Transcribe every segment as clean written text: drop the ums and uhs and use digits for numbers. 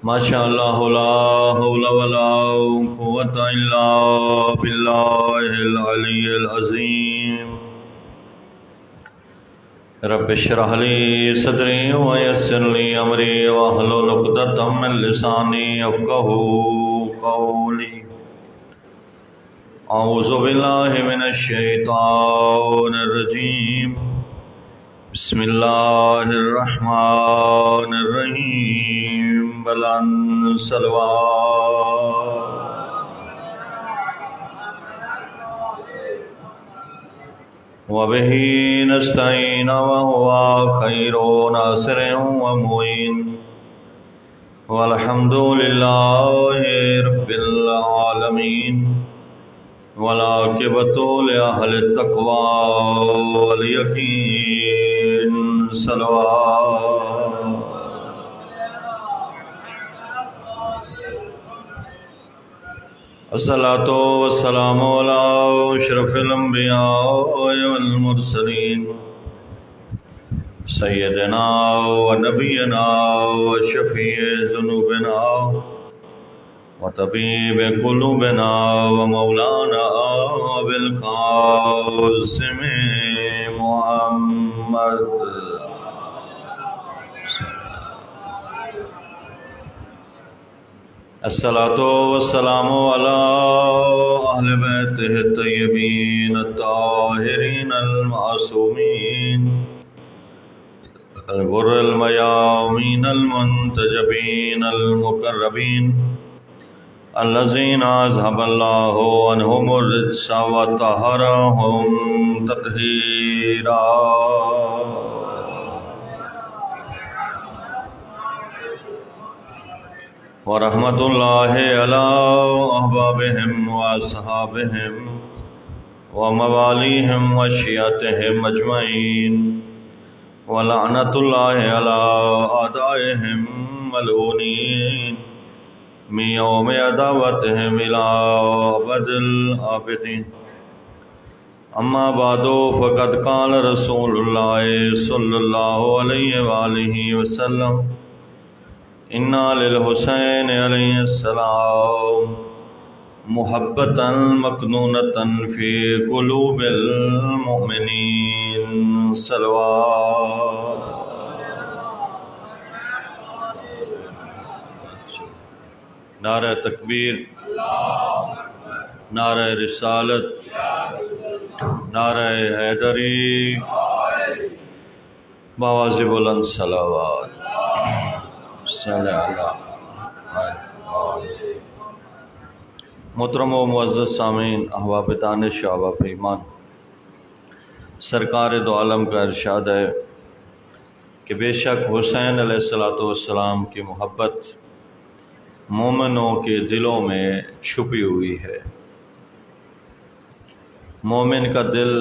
ماشاء اللہ لا حول ولا قوۃ الا باللہ العلی العظیم رب اشرح لی صدری ویسر لی امری واحلل عقدۃ من لسانی یفقہوا قولی اعوذ باللہ من الشیطان الرجیم بسم اللہ الرحمن الرحیم بلند صلوات وبہ نستعین وہو خیر ناصر ومعین والحمد للہ رب العالمین والعاقبۃ لأہل التقوی والیقین صلوات الصلاۃ والسلام علی اشرف الانبیاء والمرسلین سیدنا و نبینا و شفیع ذنوبنا و طبیب قلوبنا و مولانا بالقاسم محمد الصلاۃ والسلام علی اہل بیتہ الطیبین الطاہرین المعصومین الغر المیامین المنتجبین المقربین الذین اذهب اللہ عنہم الرجس وطہرہم تطہیرا ورحمۃ اللہ علی احبابہم واصحابہم وموالیہم وشیعتہم اجمعین ولعنۃ اللہ علی اعدائہم ملعونین من یوم عداوتہم الی ابد الآبدین اما بعد فقد قال رسول اللہ صلی اللہ علیہ وآلہ وسلم انا للحسین علیہ السلام محبتا مکنونتا فی قلوب المؤمنین صلوات نعرہ تکبیر، نعرہ رسالت، نعرہ حیدری، بآواز بلند صلوات محترم و معزز سامعین، احباب دانش، احباب ایمان، سرکار دو عالم کا ارشاد ہے کہ بے شک حسین علیہ السلام کی محبت مومنوں کے دلوں میں چھپی ہوئی ہے۔ مومن کا دل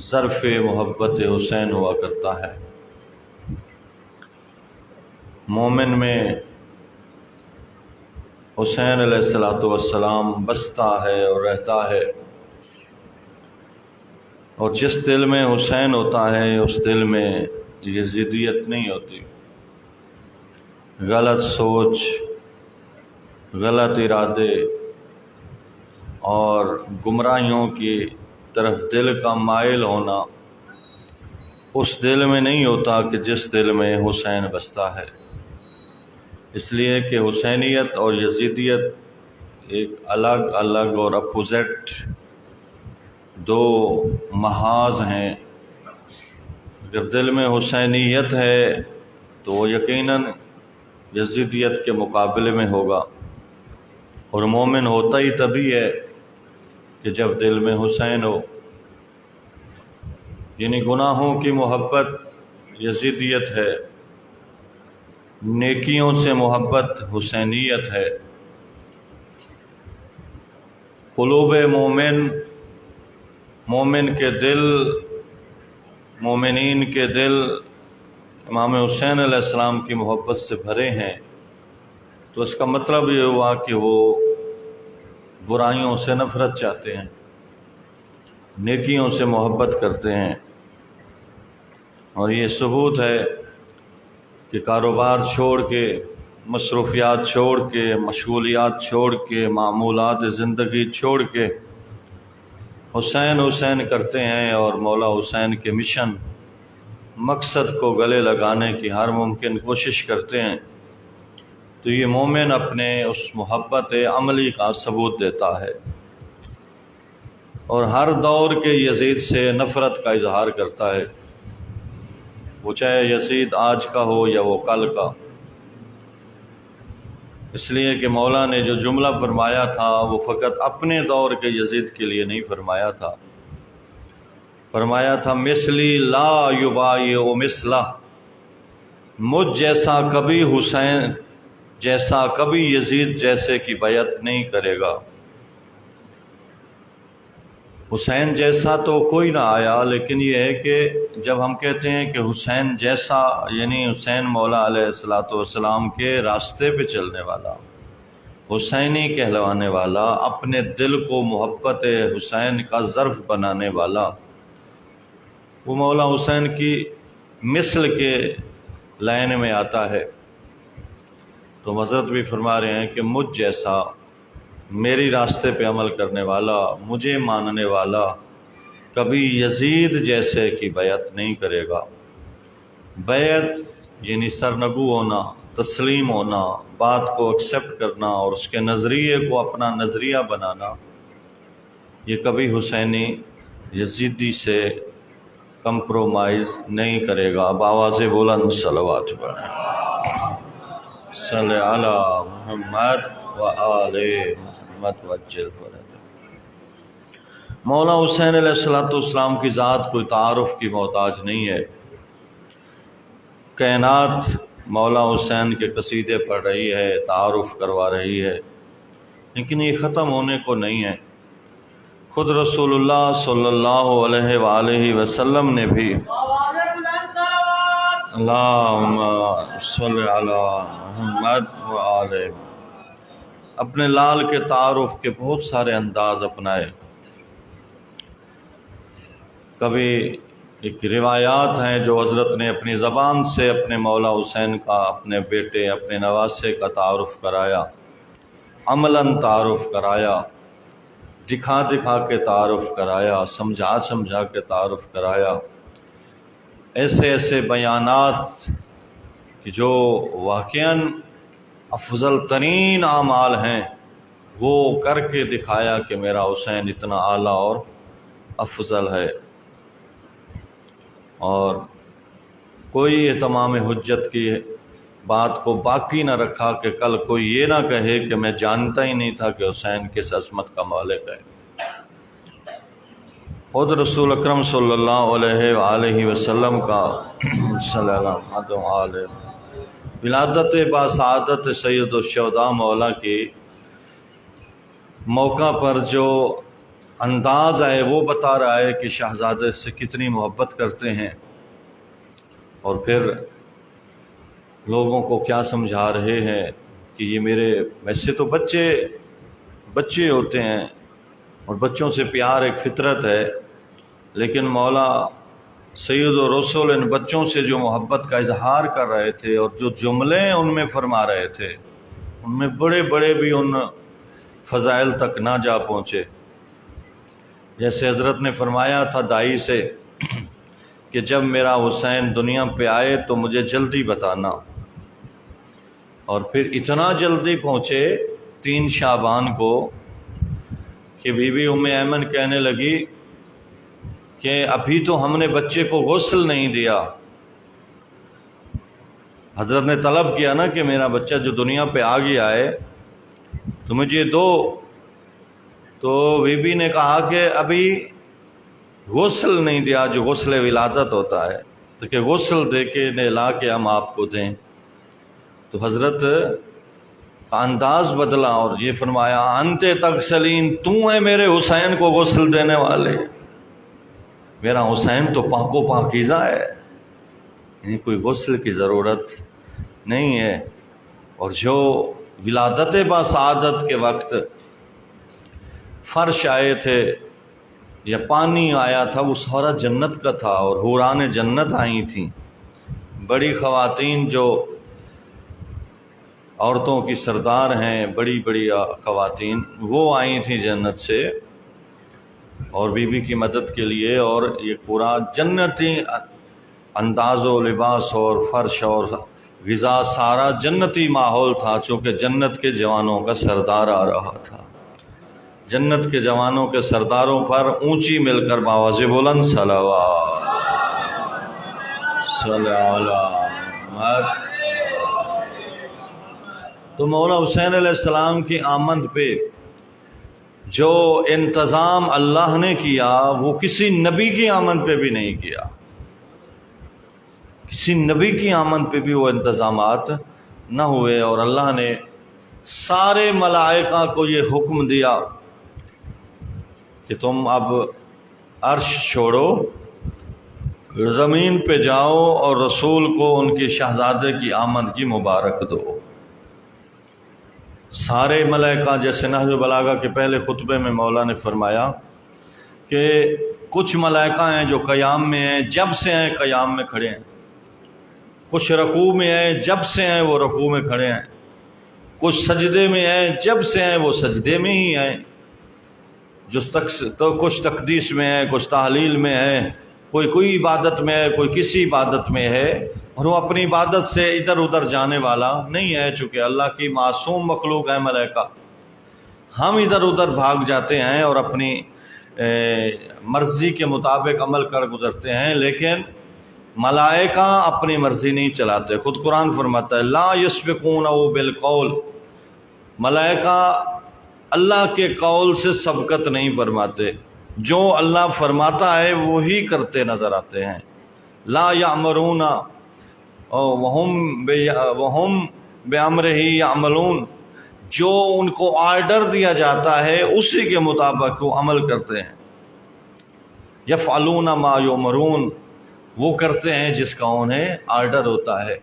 ظرف محبت حسین ہوا کرتا ہے۔ مومن میں حسین علیہ السلام بستا ہے اور رہتا ہے، اور جس دل میں حسین ہوتا ہے اس دل میں یزیدیت نہیں ہوتی، غلط سوچ، غلط ارادے اور گمراہیوں کی طرف دل کا مائل ہونا اس دل میں نہیں ہوتا کہ جس دل میں حسین بستا ہے۔ اس لیے کہ حسینیت اور یزیدیت ایک الگ الگ اور اپوزٹ دو محاذ ہیں۔ اگر دل میں حسینیت ہے تو وہ یقیناً یزیدیت کے مقابلے میں ہوگا، اور مومن ہوتا ہی تبھی ہے کہ جب دل میں حسین ہو۔ یعنی گناہوں کی محبت یزیدیت ہے، نیکیوں سے محبت حسینیت ہے۔ قلوب مومن کے دل، مومنین کے دل امام حسین علیہ السلام کی محبت سے بھرے ہیں، تو اس کا مطلب یہ ہوا کہ وہ برائیوں سے نفرت چاہتے ہیں، نیکیوں سے محبت کرتے ہیں۔ اور یہ ثبوت ہے کہ کاروبار چھوڑ کے مصروفیات چھوڑ کے، مشغولیات چھوڑ کے، معمولات زندگی چھوڑ کے حسین حسین کرتے ہیں اور مولا حسین کے مشن مقصد کو گلے لگانے کی ہر ممکن کوشش کرتے ہیں، تو یہ مومن اپنے اس محبت عملی کا ثبوت دیتا ہے اور ہر دور کے یزید سے نفرت کا اظہار کرتا ہے، وہ چاہے یزید آج کا ہو یا وہ کل کا۔ اس لیے کہ مولا نے جو جملہ فرمایا تھا وہ فقط اپنے دور کے یزید کے لیے نہیں فرمایا تھا، فرمایا تھا مثلی لا یبایع مثلہ، مجھ جیسا کبھی حسین جیسا کبھی یزید جیسے کی بیعت نہیں کرے گا۔ حسین جیسا تو کوئی نہ آیا، لیکن یہ ہے کہ جب ہم کہتے ہیں کہ حسین جیسا، یعنی حسین مولا علیہ السلام کے راستے پہ چلنے والا، حسینی کہلوانے والا، اپنے دل کو محبت حسین کا ظرف بنانے والا، وہ مولا حسین کی مثل کے لائن میں آتا ہے۔ تو حضرت بھی فرما رہے ہیں کہ مجھ جیسا، میری راستے پہ عمل کرنے والا، مجھے ماننے والا کبھی یزید جیسے کی بیعت نہیں کرے گا۔ بیعت یعنی سرنگو ہونا، تسلیم ہونا، بات کو ایکسیپٹ کرنا اور اس کے نظریے کو اپنا نظریہ بنانا، یہ کبھی حسینی یزیدی سے کمپرومائز نہیں کرے گا۔ بآواز بلند صلوات صلی علی محمد و آل محمد وجل فرج۔ مولا حسین علیہ السلام کی ذات کوئی تعارف کی محتاج نہیں ہے۔ کائنات مولا حسین کے قصیدے پڑھ رہی ہے، تعارف کروا رہی ہے، لیکن یہ ختم ہونے کو نہیں ہے۔ خود رسول اللہ صلی اللہ علیہ وآلہ وسلم نے بھی اللہم صلی علی محمد و آل اپنے لال کے تعارف کے بہت سارے انداز اپنائے۔ کبھی ایک روایات ہیں جو حضرت نے اپنی زبان سے اپنے مولا حسین کا، اپنے بیٹے، اپنے نواسے کا تعارف کرایا، عملاً تعارف کرایا، دکھا دکھا کے تعارف کرایا، سمجھا سمجھا کے تعارف کرایا۔ ایسے ایسے بیانات کہ جو واقعاً افضل ترین اعمال ہیں وہ کر کے دکھایا کہ میرا حسین اتنا اعلیٰ اور افضل ہے۔ اور کوئی تمام حجت کی بات کو باقی نہ رکھا کہ کل کوئی یہ نہ کہے کہ میں جانتا ہی نہیں تھا کہ حسین کس عظمت کا مالک ہے۔ خود رسول اکرم صلی اللہ علیہ وآلہ وسلم کا صلی اللہ علیہ ولادت باسعادت سید الشہداء مولا کے موقع پر جو انداز ہے وہ بتا رہا ہے کہ شہزادے سے کتنی محبت کرتے ہیں، اور پھر لوگوں کو کیا سمجھا رہے ہیں کہ یہ میرے، ویسے تو بچے ہوتے ہیں اور بچوں سے پیار ایک فطرت ہے، لیکن مولا سید و رسول ان بچوں سے جو محبت کا اظہار کر رہے تھے اور جو جملے ان میں فرما رہے تھے، ان میں بڑے بڑے بھی ان فضائل تک نہ جا پہنچے۔ جیسے حضرت نے فرمایا تھا دائی سے کہ جب میرا حسین دنیا پہ آئے تو مجھے جلدی بتانا، اور پھر اتنا جلدی پہنچے 3 شعبان کو کہ بی بی ام ایمن کہنے لگی کہ ابھی تو ہم نے بچے کو غسل نہیں دیا۔ حضرت نے طلب کیا نا کہ میرا بچہ جو دنیا پہ آ گیا ہے تو مجھے دو، تو بی بی نے کہا کہ ابھی غسل نہیں دیا، جو غسل ولادت ہوتا ہے، تو کہ غسل دے کے نہلا کے ہم آپ کو دیں۔ تو حضرت کا انداز بدلا اور یہ فرمایا انت تغسلین، تو ہے میرے حسین کو غسل دینے والے، میرا حسین تو پاک و پاکیزہ ہے، یعنی کوئی غسل کی ضرورت نہیں ہے۔ اور جو ولادت باسعادت کے وقت فرش آئے تھے یا پانی آیا تھا وہ سارا جنت کا تھا، اور حوران جنت آئی تھیں، بڑی خواتین جو عورتوں کی سردار ہیں، بڑی بڑی خواتین، وہ آئی تھیں جنت سے اور بی بی کی مدد کے لیے، اور یہ پورا جنتی انداز و لباس اور فرش اور غذا سارا جنتی ماحول تھا، چونکہ جنت کے جوانوں کا سردار آ رہا تھا۔ جنت کے جوانوں کے سرداروں پر اونچی مل کر باواز بلند صلوات صلی اللہ۔ تو مولا حسین علیہ السلام کی آمد پہ جو انتظام اللہ نے کیا وہ کسی نبی کی آمد پہ بھی نہیں کیا، کسی نبی کی آمد پہ بھی وہ انتظامات نہ ہوئے، اور اللہ نے سارے ملائکہ کو یہ حکم دیا کہ تم اب عرش چھوڑو، زمین پہ جاؤ اور رسول کو ان کی شہزادے کی آمد کی مبارک دو۔ سارے ملائکہ، جیسے نہج البلاغہ کے پہلے خطبے میں مولا نے فرمایا کہ کچھ ملائکہ ہیں جو قیام میں ہیں، جب سے ہیں قیام میں کھڑے ہیں، کچھ رکوع میں ہیں، جب سے ہیں وہ رکوع میں کھڑے ہیں، کچھ سجدے میں ہیں، جب سے ہیں وہ سجدے میں ہی ہیں، تو کچھ تقدیس میں ہے، کچھ تحلیل میں ہے، کوئی عبادت میں ہے، کوئی کسی عبادت میں ہے، اور وہ اپنی عبادت سے ادھر ادھر جانے والا نہیں ہے، چونکہ اللہ کی معصوم مخلوق ہے ملائکہ۔ ہم ادھر ادھر بھاگ جاتے ہیں اور اپنی مرضی کے مطابق عمل کر گزرتے ہیں، لیکن ملائکہ اپنی مرضی نہیں چلاتے۔ خود قرآن فرماتا ہے لا یسبقونہ بالقول، ملائکہ اللہ کے قول سے سبقت نہیں فرماتے، جو اللہ فرماتا ہے وہی کرتے نظر آتے ہیں۔ لا یامرون وہم بامرہ یعملون، جو ان کو آرڈر دیا جاتا ہے اسی کے مطابق وہ عمل کرتے ہیں۔ یفعلون ما یؤمرون، وہ کرتے ہیں جس کا انہیں آرڈر ہوتا ہے۔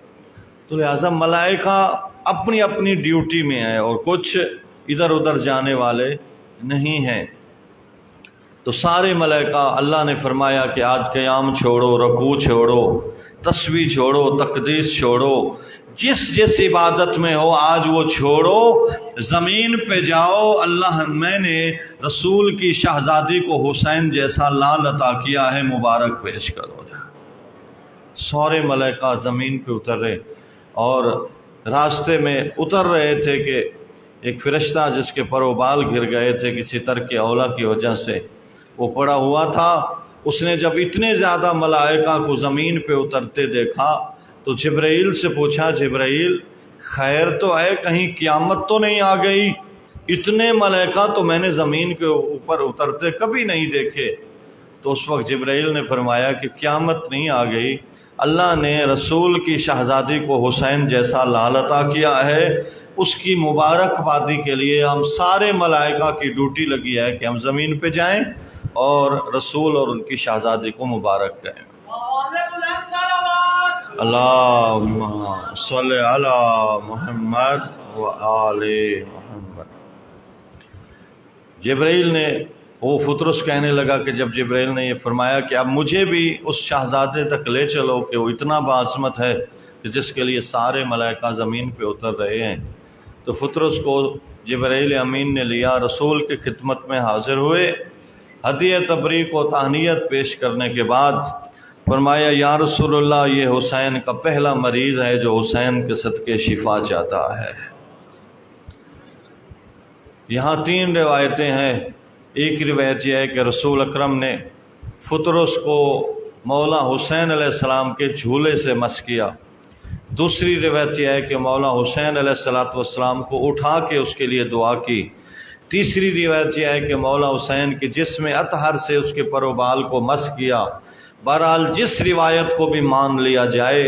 تو لہٰذا ملائکہ اپنی اپنی ڈیوٹی میں ہیں اور کچھ ادھر ادھر جانے والے نہیں ہیں۔ تو سارے ملائکہ، اللہ نے فرمایا کہ آج قیام چھوڑو، رکوع چھوڑو، تسبیح چھوڑو، تقدیس چھوڑو، جس عبادت میں ہو آج وہ چھوڑو، زمین پہ جاؤ، اللہ میں نے رسول کی شہزادی کو حسین جیسا لال عطا کیا ہے، مبارک پیش کرو۔ سارے ملائکہ زمین پہ اتر رہے، اور راستے میں اتر رہے تھے کہ ایک فرشتہ جس کے پر و بال گر گئے تھے کسی ترک اولیٰ کی وجہ سے، وہ پڑا ہوا تھا۔ اس نے جب اتنے زیادہ ملائکہ کو زمین پہ اترتے دیکھا تو جبرائیل سے پوچھا، جبرائیل خیر تو ہے، کہیں قیامت تو نہیں آ گئی؟ اتنے ملائکہ تو میں نے زمین کے اوپر اترتے کبھی نہیں دیکھے۔ تو اس وقت جبرائیل نے فرمایا کہ قیامت نہیں آ گئی، اللہ نے رسول کی شہزادی کو حسین جیسا لال عطا کیا ہے، اس کی مبارکبادی کے لیے ہم سارے ملائکہ کی ڈیوٹی لگی ہے کہ ہم زمین پہ جائیں اور رسول اور ان کی شہزادی کو مبارک کہیں۔ اللہم صلی علی محمد و آل محمد۔ جبرائیل نے، وہ فطرس کہنے لگا کہ جب جبرائیل نے یہ فرمایا کہ اب مجھے بھی اس شہزادے تک لے چلو کہ وہ اتنا باعظمت ہے کہ جس کے لیے سارے ملائکہ زمین پہ اتر رہے ہیں، تو فطرس کو جبرائیل امین نے لیا، رسول کی خدمت میں حاضر ہوئے، ہدیہ تبریک و تہنیت پیش کرنے کے بعد فرمایا یا رسول اللہ، یہ حسین کا پہلا مریض ہے جو حسین کے صدقے شفا چاہتا ہے۔ یہاں 3 روایتیں ہیں۔ ایک روایت یہ ہے کہ رسول اکرم نے فطرس کو مولا حسین علیہ السلام کے جھولے سے مس کیا۔ دوسری روایت یہ ہے کہ مولا حسین علیہ السلام کو اٹھا کے اس کے لیے دعا کی۔ تیسری روایت یہ ہے کہ مولا حسین کے جسم اطہر سے اس کے پر و بال کو مس کیا۔ بہرحال جس روایت کو بھی مان لیا جائے،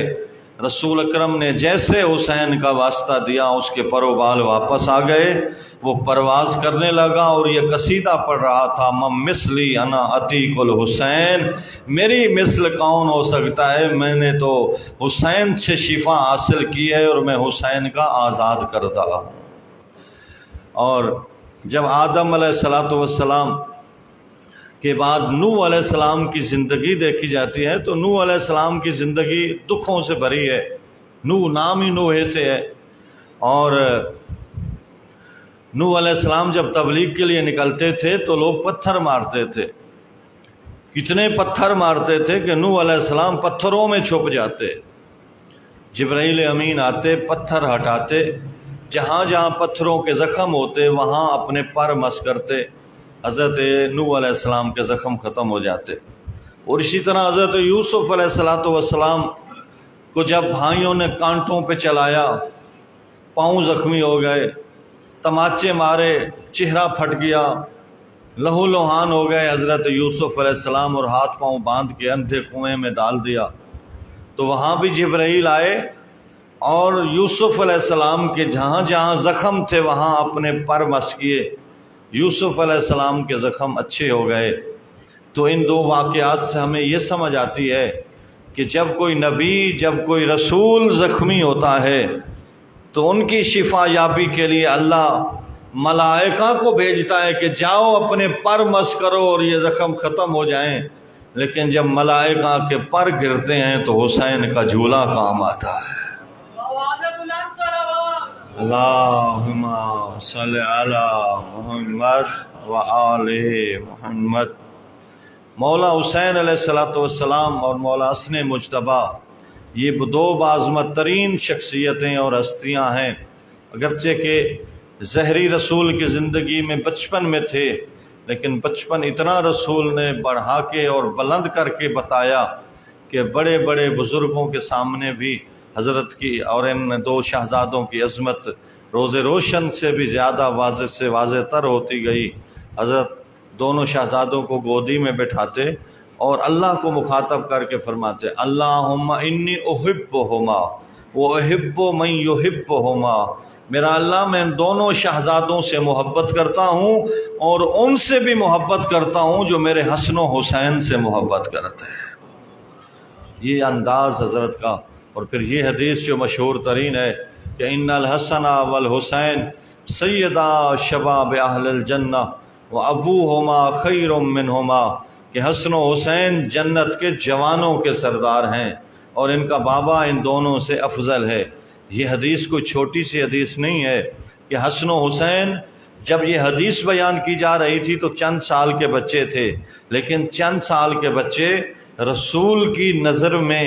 رسول اکرم نے جیسے حسین کا واسطہ دیا اس کے پر و بال واپس آ گئے، وہ پرواز کرنے لگا اور یہ قصیدہ پڑھ رہا تھا، من مثلی انا عتیق الحسین، میری مثل کون ہو سکتا ہے، میں نے تو حسین سے شفا حاصل کی ہے اور میں حسین کا آزاد کردہ ہوں۔ اور جب آدم علیہ السلام کے بعد نوح علیہ السلام کی زندگی دیکھی جاتی ہے تو نوح علیہ السلام کی زندگی دکھوں سے بھری ہے۔ نوح نام ہی نوح سے ہے، اور نوح علیہ السلام جب تبلیغ کے لیے نکلتے تھے تو لوگ پتھر مارتے تھے، کتنے پتھر مارتے تھے کہ نوح علیہ السلام پتھروں میں چھپ جاتے، جبرائیل امین آتے پتھر ہٹاتے، جہاں جہاں پتھروں کے زخم ہوتے وہاں اپنے پر مس کرتے، حضرت نوح علیہ السلام کے زخم ختم ہو جاتے۔ اور اسی طرح حضرت یوسف علیہ السلام کو جب بھائیوں نے کانٹوں پہ چلایا، پاؤں زخمی ہو گئے، تماچے مارے، چہرہ پھٹ گیا، لہو لہان ہو گئے حضرت یوسف علیہ السلام، اور ہاتھ پاؤں باندھ کے اندھے کنویں میں ڈال دیا، تو وہاں بھی جبرائیل آئے اور یوسف علیہ السلام کے جہاں جہاں زخم تھے وہاں اپنے پر مس کیے، یوسف علیہ السلام کے زخم اچھے ہو گئے۔ تو ان دو واقعات سے ہمیں یہ سمجھ آتی ہے کہ جب کوئی نبی، جب کوئی رسول زخمی ہوتا ہے تو ان کی شفا یابی کے لیے اللہ ملائکہ کو بھیجتا ہے کہ جاؤ اپنے پر مس کرو اور یہ زخم ختم ہو جائیں، لیکن جب ملائکہ کے پر گرتے ہیں تو حسین کا جھولا کام آتا ہے۔ اللہم صلی علی محمد وآل محمد۔ مولا حسین علیہ السلام اور مولا حسن مجتبیٰ یہ دو بعظمت ترین شخصیتیں اور ہستیاں ہیں، اگرچہ کہ زہری رسول کی زندگی میں بچپن میں تھے، لیکن بچپن اتنا رسول نے بڑھا کے اور بلند کر کے بتایا کہ بڑے بڑے بزرگوں کے سامنے بھی حضرت کی اور ان دو شہزادوں کی عظمت روز روشن سے بھی زیادہ واضح سے واضح تر ہوتی گئی۔ حضرت دونوں شہزادوں کو گودی میں بٹھاتے اور اللہ کو مخاطب کر کے فرماتے، اللہم انی احبہما واحب من یحبہما، میرا اللہ میں ان دونوں شہزادوں سے محبت کرتا ہوں اور ان سے بھی محبت کرتا ہوں جو میرے حسن و حسین سے محبت کرتے ہیں۔ یہ انداز حضرت کا، اور پھر یہ حدیث جو مشہور ترین ہے کہ ان الحسن والحسین سیدا شباب اہل الجنہ وابوہما خیر منہما، کہ حسن و حسین جنت کے جوانوں کے سردار ہیں اور ان کا بابا ان دونوں سے افضل ہے۔ یہ حدیث کوئی چھوٹی سی حدیث نہیں ہے کہ حسن و حسین، جب یہ حدیث بیان کی جا رہی تھی تو چند سال کے بچے تھے، لیکن چند سال کے بچے رسول کی نظر میں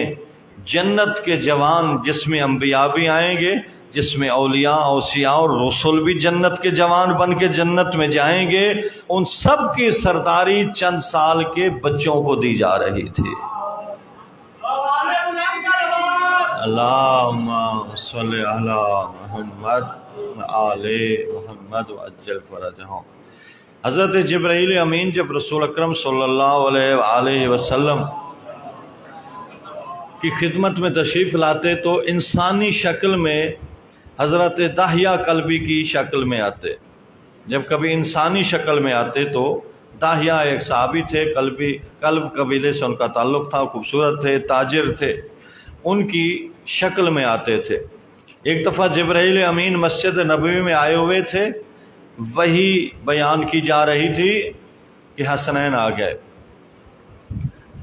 جنت کے جوان، جس میں انبیاء بھی آئیں گے، جس میں اولیاء، اوصیاء اور رسول بھی جنت کے جوان بن کے جنت میں جائیں گے، ان سب کی سرداری چند سال کے بچوں کو دی جا رہی تھی۔ اللہم صلی علی محمد وآل محمد وعجل فرجہم۔ حضرت جبرائیل امین جب رسول اکرم صلی اللہ علیہ وآلہ وسلم کی خدمت میں تشریف لاتے تو انسانی شکل میں حضرت داہیہ کلبی کی شکل میں آتے۔ جب کبھی انسانی شکل میں آتے تو داہیہ ایک صحابی تھے، کلب قبیلے سے ان کا تعلق تھا، خوبصورت تھے، تاجر تھے، ان کی شکل میں آتے تھے۔ ایک دفعہ جبرائیل امین مسجد نبوی میں آئے ہوئے تھے، وہی بیان کی جا رہی تھی کہ حسنین آ گئے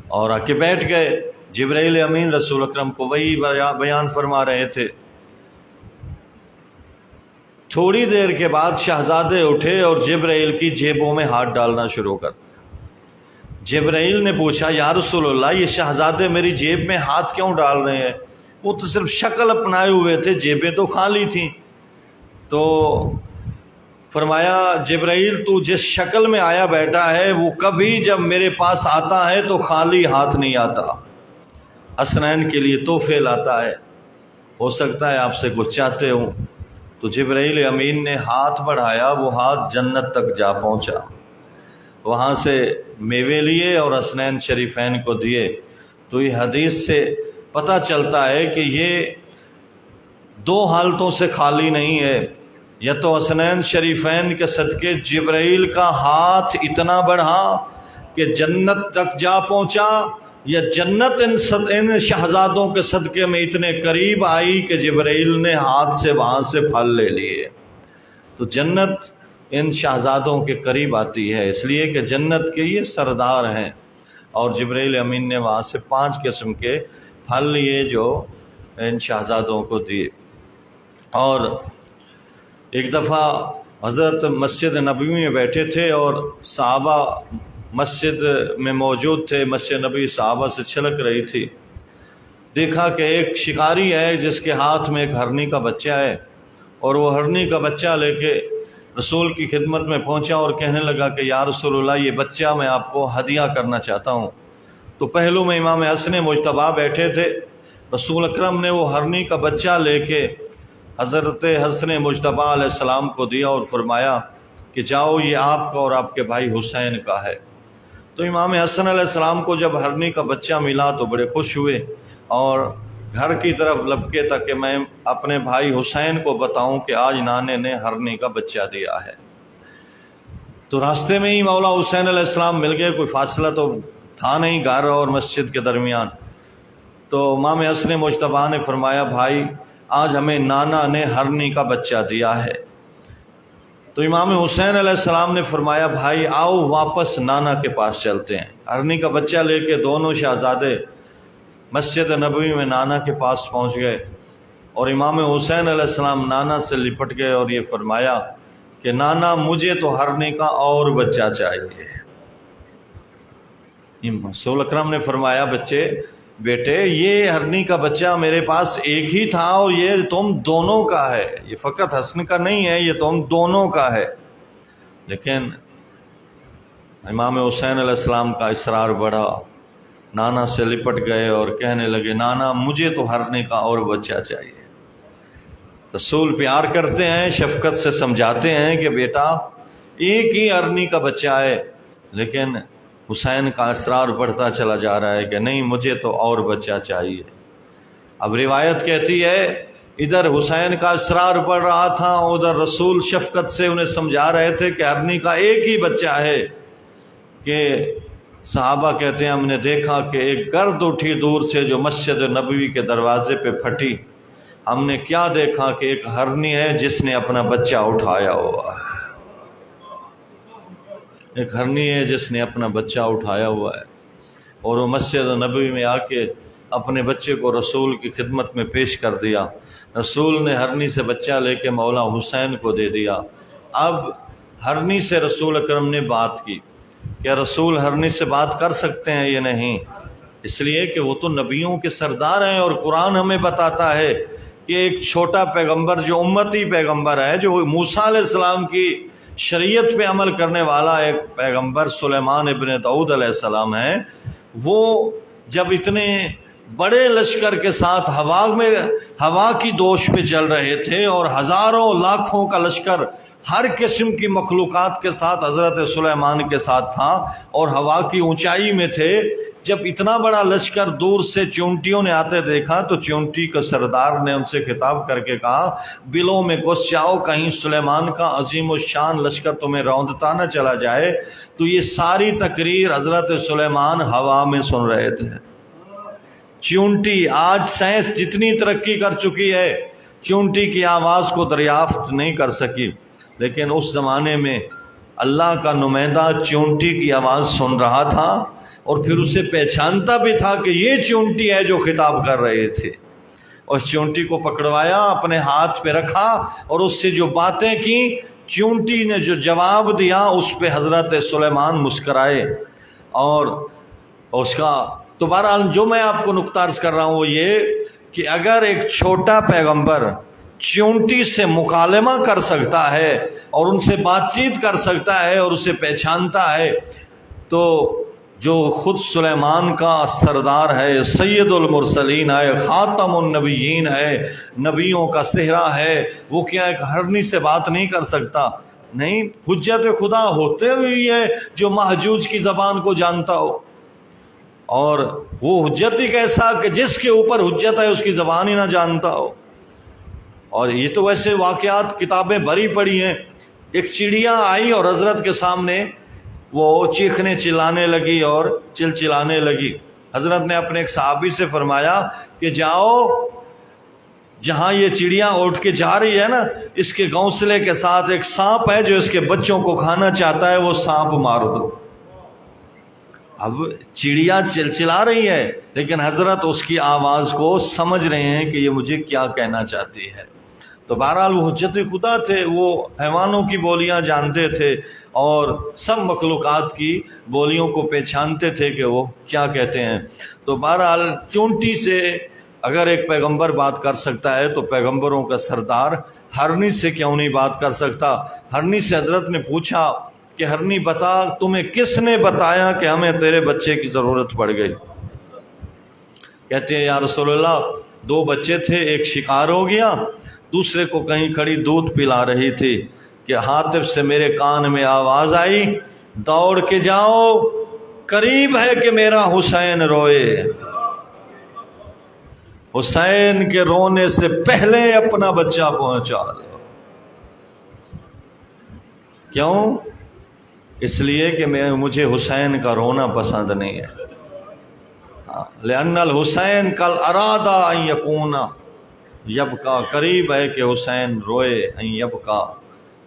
اور آ کے بیٹھ گئے۔ جبرائیل امین رسول اکرم کو وہی بیان فرما رہے تھے۔ تھوڑی دیر کے بعد شہزادے اٹھے اور جبرائیل کی جیبوں میں ہاتھ ڈالنا شروع کر۔ جبرائیل نے پوچھا، یا رسول اللہ یہ شہزادے میری جیب میں ہاتھ کیوں ڈال رہے ہیں؟ وہ تو صرف شکل اپنائے ہوئے تھے، جیبیں تو خالی تھیں۔ تو فرمایا، جبرائیل تو جس شکل میں آیا بیٹھا ہے وہ کبھی جب میرے پاس آتا ہے تو خالی ہاتھ نہیں آتا، حسنین کے لیے تحفے لاتا ہے، ہو سکتا ہے آپ سے کچھ چاہتے ہوں۔ تو جبرائیل امین نے ہاتھ بڑھایا، وہ ہاتھ جنت تک جا پہنچا، وہاں سے میوے لیے اور حسنین شریفین کو دیے۔ تو یہ حدیث سے پتہ چلتا ہے کہ یہ دو حالتوں سے خالی نہیں ہے، یا تو حسنین شریفین کے صدقے جبرائیل کا ہاتھ اتنا بڑھا کہ جنت تک جا پہنچا، یا جنت ان شہزادوں کے صدقے میں اتنے قریب آئی کہ جبرائیل نے ہاتھ سے وہاں سے پھل لے لیے۔ تو جنت ان شہزادوں کے قریب آتی ہے، اس لیے کہ جنت کے یہ سردار ہیں، اور جبرائیل امین نے وہاں سے 5 قسم کے پھل لیے جو ان شہزادوں کو دیے۔ اور ایک دفعہ حضرت مسجد نبوی میں بیٹھے تھے اور صحابہ مسجد میں موجود تھے، مسجد نبوی صحابہ سے چھلک رہی تھی۔ دیکھا کہ ایک شکاری ہے جس کے ہاتھ میں ایک ہرنی کا بچہ ہے، اور وہ ہرنی کا بچہ لے کے رسول کی خدمت میں پہنچا اور کہنے لگا کہ یا رسول اللہ، یہ بچہ میں آپ کو ہدیہ کرنا چاہتا ہوں۔ تو پہلو میں امام حسن مجتبیٰ بیٹھے تھے، رسول اکرم نے وہ ہرنی کا بچہ لے کے حضرت حسن مجتبیٰ علیہ السلام کو دیا اور فرمایا کہ جاؤ، یہ آپ کا اور آپ کے بھائی حسین کا ہے۔ تو امام حسن علیہ السلام کو جب ہرنی کا بچہ ملا تو بڑے خوش ہوئے اور گھر کی طرف لپکے تک کہ میں اپنے بھائی حسین کو بتاؤں کہ آج نانے نے ہرنی کا بچہ دیا ہے۔ تو راستے میں ہی مولا حسین علیہ السلام مل گئے، کوئی فاصلہ تو تھا نہیں گھر اور مسجد کے درمیان۔ تو امام حسن مجتبیٰ نے فرمایا بھائی آج ہمیں نانا نے ہرنی کا بچہ دیا ہے۔ تو امام حسین علیہ السلام نے فرمایا بھائی آؤ واپس نانا کے پاس چلتے ہیں۔ ہرنی کا بچہ لے کے دونوں شہزادے مسجد نبوی میں نانا کے پاس پہنچ گئے، اور امام حسین علیہ السلام نانا سے لپٹ گئے اور یہ فرمایا کہ نانا مجھے تو ہرنی کا اور بچہ چاہیے۔ رسول اکرم نے فرمایا بیٹے یہ ہرنی کا بچہ میرے پاس ایک ہی تھا اور یہ تم دونوں کا ہے، یہ فقط حسن کا نہیں ہے، یہ تم دونوں کا ہے۔ لیکن امام حسین علیہ السلام کا اصرار بڑھا، نانا سے لپٹ گئے اور کہنے لگے نانا مجھے تو ہرنی کا اور بچہ چاہیے۔ رسول پیار کرتے ہیں، شفقت سے سمجھاتے ہیں کہ بیٹا ایک ہی ہرنی کا بچہ ہے، لیکن حسین کا اصرار بڑھتا چلا جا رہا ہے کہ نہیں مجھے تو اور بچہ چاہیے۔ اب روایت کہتی ہے ادھر حسین کا اصرار بڑھ رہا تھا، ادھر رسول شفقت سے انہیں سمجھا رہے تھے کہ ہرنی کا ایک ہی بچہ ہے، کہ صحابہ کہتے ہیں ہم نے دیکھا کہ ایک گرد اٹھی دور سے جو مسجد نبوی کے دروازے پہ پھٹی، ہم نے کیا دیکھا کہ ایک ہرنی ہے جس نے اپنا بچہ اٹھایا ہوا ہے، ایک ہرنی ہے جس نے اپنا بچہ اٹھایا ہوا ہے، اور وہ مسجد نبوی میں آ کے اپنے بچے کو رسول کی خدمت میں پیش کر دیا۔ رسول نے ہرنی سے بچہ لے کے مولا حسین کو دے دیا۔ اب ہرنی سے رسول اکرم نے بات کی، کیا رسول ہرنی سے بات کر سکتے ہیں یا نہیں؟ اس لیے کہ وہ تو نبیوں کے سردار ہیں، اور قرآن ہمیں بتاتا ہے کہ ایک چھوٹا پیغمبر جو امتی پیغمبر ہے، جو موسیٰ علیہ السلام کی شریعت پہ عمل کرنے والا ایک پیغمبر سلیمان ابن داؤد علیہ السلام ہے، وہ جب اتنے بڑے لشکر کے ساتھ ہوا کی دوش پہ چل رہے تھے اور ہزاروں لاکھوں کا لشکر ہر قسم کی مخلوقات کے ساتھ حضرت سلیمان کے ساتھ تھا اور ہوا کی اونچائی میں تھے، جب اتنا بڑا لشکر دور سے چونٹیوں نے آتے دیکھا تو چونٹی کا سردار نے ان سے خطاب کر کے کہا بلوں میں گھس جاؤ، کہیں سلیمان کا عظیم الشان لشکر تمہیں روندتا نہ چلا جائے۔ تو یہ ساری تقریر حضرت سلیمان ہوا میں سن رہے تھے۔ چونٹی، آج سائنس جتنی ترقی کر چکی ہے چونٹی کی آواز کو دریافت نہیں کر سکی، لیکن اس زمانے میں اللہ کا نمائندہ چونٹی کی آواز سن رہا تھا اور پھر اسے پہچانتا بھی تھا کہ یہ چونٹی ہے جو خطاب کر رہے تھے، اور چونٹی کو پکڑوایا، اپنے ہاتھ پہ رکھا اور اس سے جو باتیں کی، چونٹی نے جو جواب دیا اس پہ حضرت سلیمان مسکرائے۔ اور اس کا تو بہرحال جو میں آپ کو نقطہ عرض کر رہا ہوں وہ یہ کہ اگر ایک چھوٹا پیغمبر چونٹی سے مکالمہ کر سکتا ہے اور ان سے بات چیت کر سکتا ہے اور اسے پہچانتا ہے، تو جو خود سلیمان کا سردار ہے، سید المرسلین ہے، خاتم النبیین ہے، نبیوں کا صہرا ہے، وہ کیا ایک ہرنی سے بات نہیں کر سکتا؟ نہیں، حجت خدا ہوتے ہوئی ہے جو مہجوج کی زبان کو جانتا ہو، اور وہ حجت ہی کیسا کہ جس کے اوپر حجت ہے اس کی زبان ہی نہ جانتا ہو۔ اور یہ تو ویسے واقعات کتابیں بھری پڑی ہیں۔ ایک چڑیا آئی اور حضرت کے سامنے وہ چیخنے چلانے لگی اور چلچلانے لگی۔ حضرت نے اپنے ایک صحابی سے فرمایا کہ جاؤ، جہاں یہ چڑیا اٹھ کے جا رہی ہے نا، اس کے گھونسلے کے ساتھ ایک سانپ ہے جو اس کے بچوں کو کھانا چاہتا ہے، وہ سانپ مار دو۔ اب چڑیا چلچلا رہی ہے لیکن حضرت اس کی آواز کو سمجھ رہے ہیں کہ یہ مجھے کیا کہنا چاہتی ہے۔ تو بہرحال وہ حجت خدا تھے، وہ حیوانوں کی بولیاں جانتے تھے اور سب مخلوقات کی بولیوں کو پہچانتے تھے کہ وہ کیا کہتے ہیں۔ تو بہرحال چونٹی سے اگر ایک پیغمبر بات کر سکتا ہے تو پیغمبروں کا سردار ہرنی سے کیوں نہیں بات کر سکتا؟ ہرنی سے حضرت نے پوچھا کہ ہرنی بتا، تمہیں کس نے بتایا کہ ہمیں تیرے بچے کی ضرورت پڑ گئی؟ کہتے ہیں یا رسول اللہ 2 بچے تھے، ایک شکار ہو گیا، دوسرے کو کہیں کھڑی دودھ پلا رہی تھی کہ حاطف سے میرے کان میں آواز آئی، دوڑ کے جاؤ، قریب ہے کہ میرا حسین روئے۔ حسین کے رونے سے پہلے اپنا بچہ پہنچا دو۔ کیوں؟ اس لیے کہ مجھے حسین کا رونا پسند نہیں ہے۔ لأن الحسین کل ارادہ ان یکون یبکا، قریب ہے کہ حسین روئے، ان یبکا،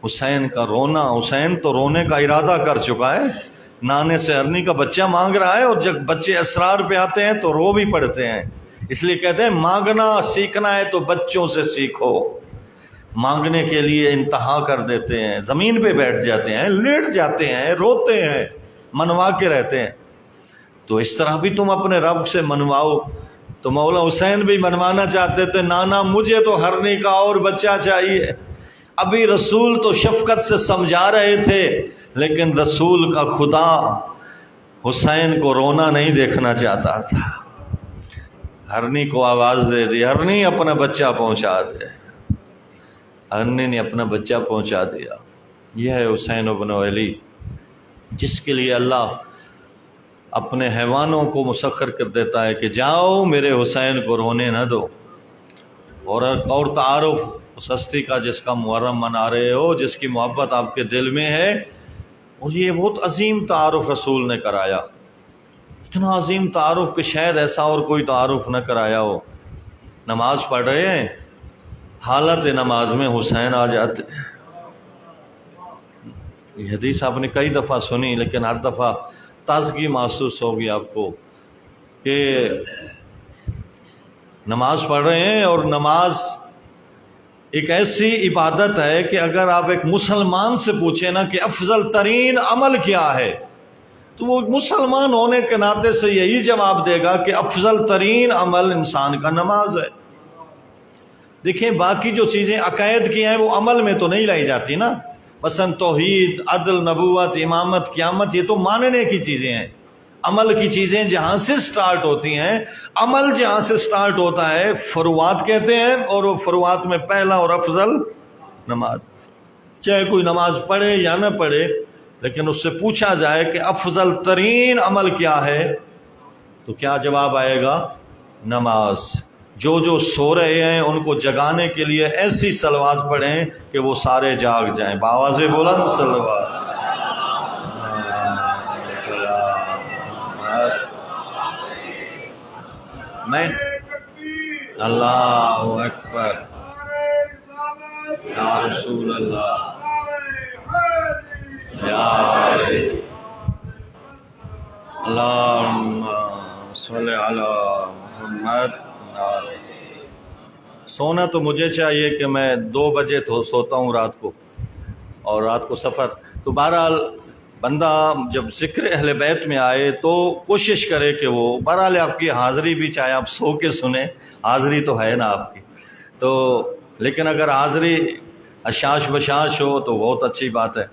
حسین کا رونا، حسین تو رونے کا ارادہ کر چکا ہے، نانے سے ہرنی کا بچہ مانگ رہا ہے، اور جب بچے اسرار پہ آتے ہیں تو رو بھی پڑتے ہیں۔ اس لیے کہتے ہیں مانگنا سیکھنا ہے تو بچوں سے سیکھو۔ مانگنے کے لیے انتہا کر دیتے ہیں، زمین پہ بیٹھ جاتے ہیں، لیٹ جاتے ہیں، روتے ہیں، منوا کے رہتے ہیں۔ تو اس طرح بھی تم اپنے رب سے منواؤ۔ تو مولا حسین بھی منوانا چاہتے تھے، نانا مجھے تو ہرنی کا اور بچہ چاہیے۔ ابھی رسول تو شفقت سے سمجھا رہے تھے، لیکن رسول کا خدا حسین کو رونا نہیں دیکھنا چاہتا تھا۔ ہرنی کو آواز دے دی، ہرنی اپنا بچہ پہنچا دے۔ ہرنی نے اپنا بچہ پہنچا دیا۔ یہ ہے حسین ابن علی، جس کے لیے اللہ اپنے حیوانوں کو مسخر کر دیتا ہے کہ جاؤ میرے حسین کو رونے نہ دو۔ اور تعارف اس ہستی کا جس کا محرم منا رہے ہو، جس کی محبت آپ کے دل میں ہے، اور یہ بہت عظیم تعارف رسول نے کرایا، اتنا عظیم تعارف کہ شاید ایسا اور کوئی تعارف نہ کرایا ہو۔ نماز پڑھ رہے ہیں، حالت نماز میں حسین آ جاتے۔ یہ حدیث آپ نے کئی دفعہ سنی، لیکن ہر دفعہ تازگی محسوس ہوگی آپ کو کہ نماز پڑھ رہے ہیں، اور نماز ایک ایسی عبادت ہے کہ اگر آپ ایک مسلمان سے پوچھیں نا کہ افضل ترین عمل کیا ہے، تو وہ مسلمان ہونے کے ناطے سے یہی جواب دے گا کہ افضل ترین عمل انسان کا نماز ہے۔ دیکھیں باقی جو چیزیں عقائد کی ہیں وہ عمل میں تو نہیں لائی جاتی نا، مثلا توحید، عدل، نبوت، امامت، قیامت، یہ تو ماننے کی چیزیں ہیں۔ عمل کی چیزیں جہاں سے سٹارٹ ہوتی ہیں، عمل جہاں سے سٹارٹ ہوتا ہے فروعات کہتے ہیں، اور وہ فروعات میں پہلا اور افضل نماز۔ چاہے کوئی نماز پڑھے یا نہ پڑھے، لیکن اس سے پوچھا جائے کہ افضل ترین عمل کیا ہے، تو کیا جواب آئے گا؟ نماز۔ جو سو رہے ہیں ان کو جگانے کے لیے ایسی صلوات پڑھیں کہ وہ سارے جاگ جائیں، بآواز بلند صلوات۔ میں اللہ اکبر، یا رسول اللہ، یا اللہم صلی علی محمد۔ سونا تو مجھے چاہیے کہ میں 2 بجے تو سوتا ہوں رات کو، اور رات کو سفر۔ تو بہرحال بندہ جب ذکر اہل بیت میں آئے تو کوشش کرے کہ وہ بہرحال آپ کی حاضری بھی، چاہے آپ سو کے سنیں، حاضری تو ہے نا آپ کی، تو لیکن اگر حاضری اشاش بشاش ہو تو بہت اچھی بات ہے۔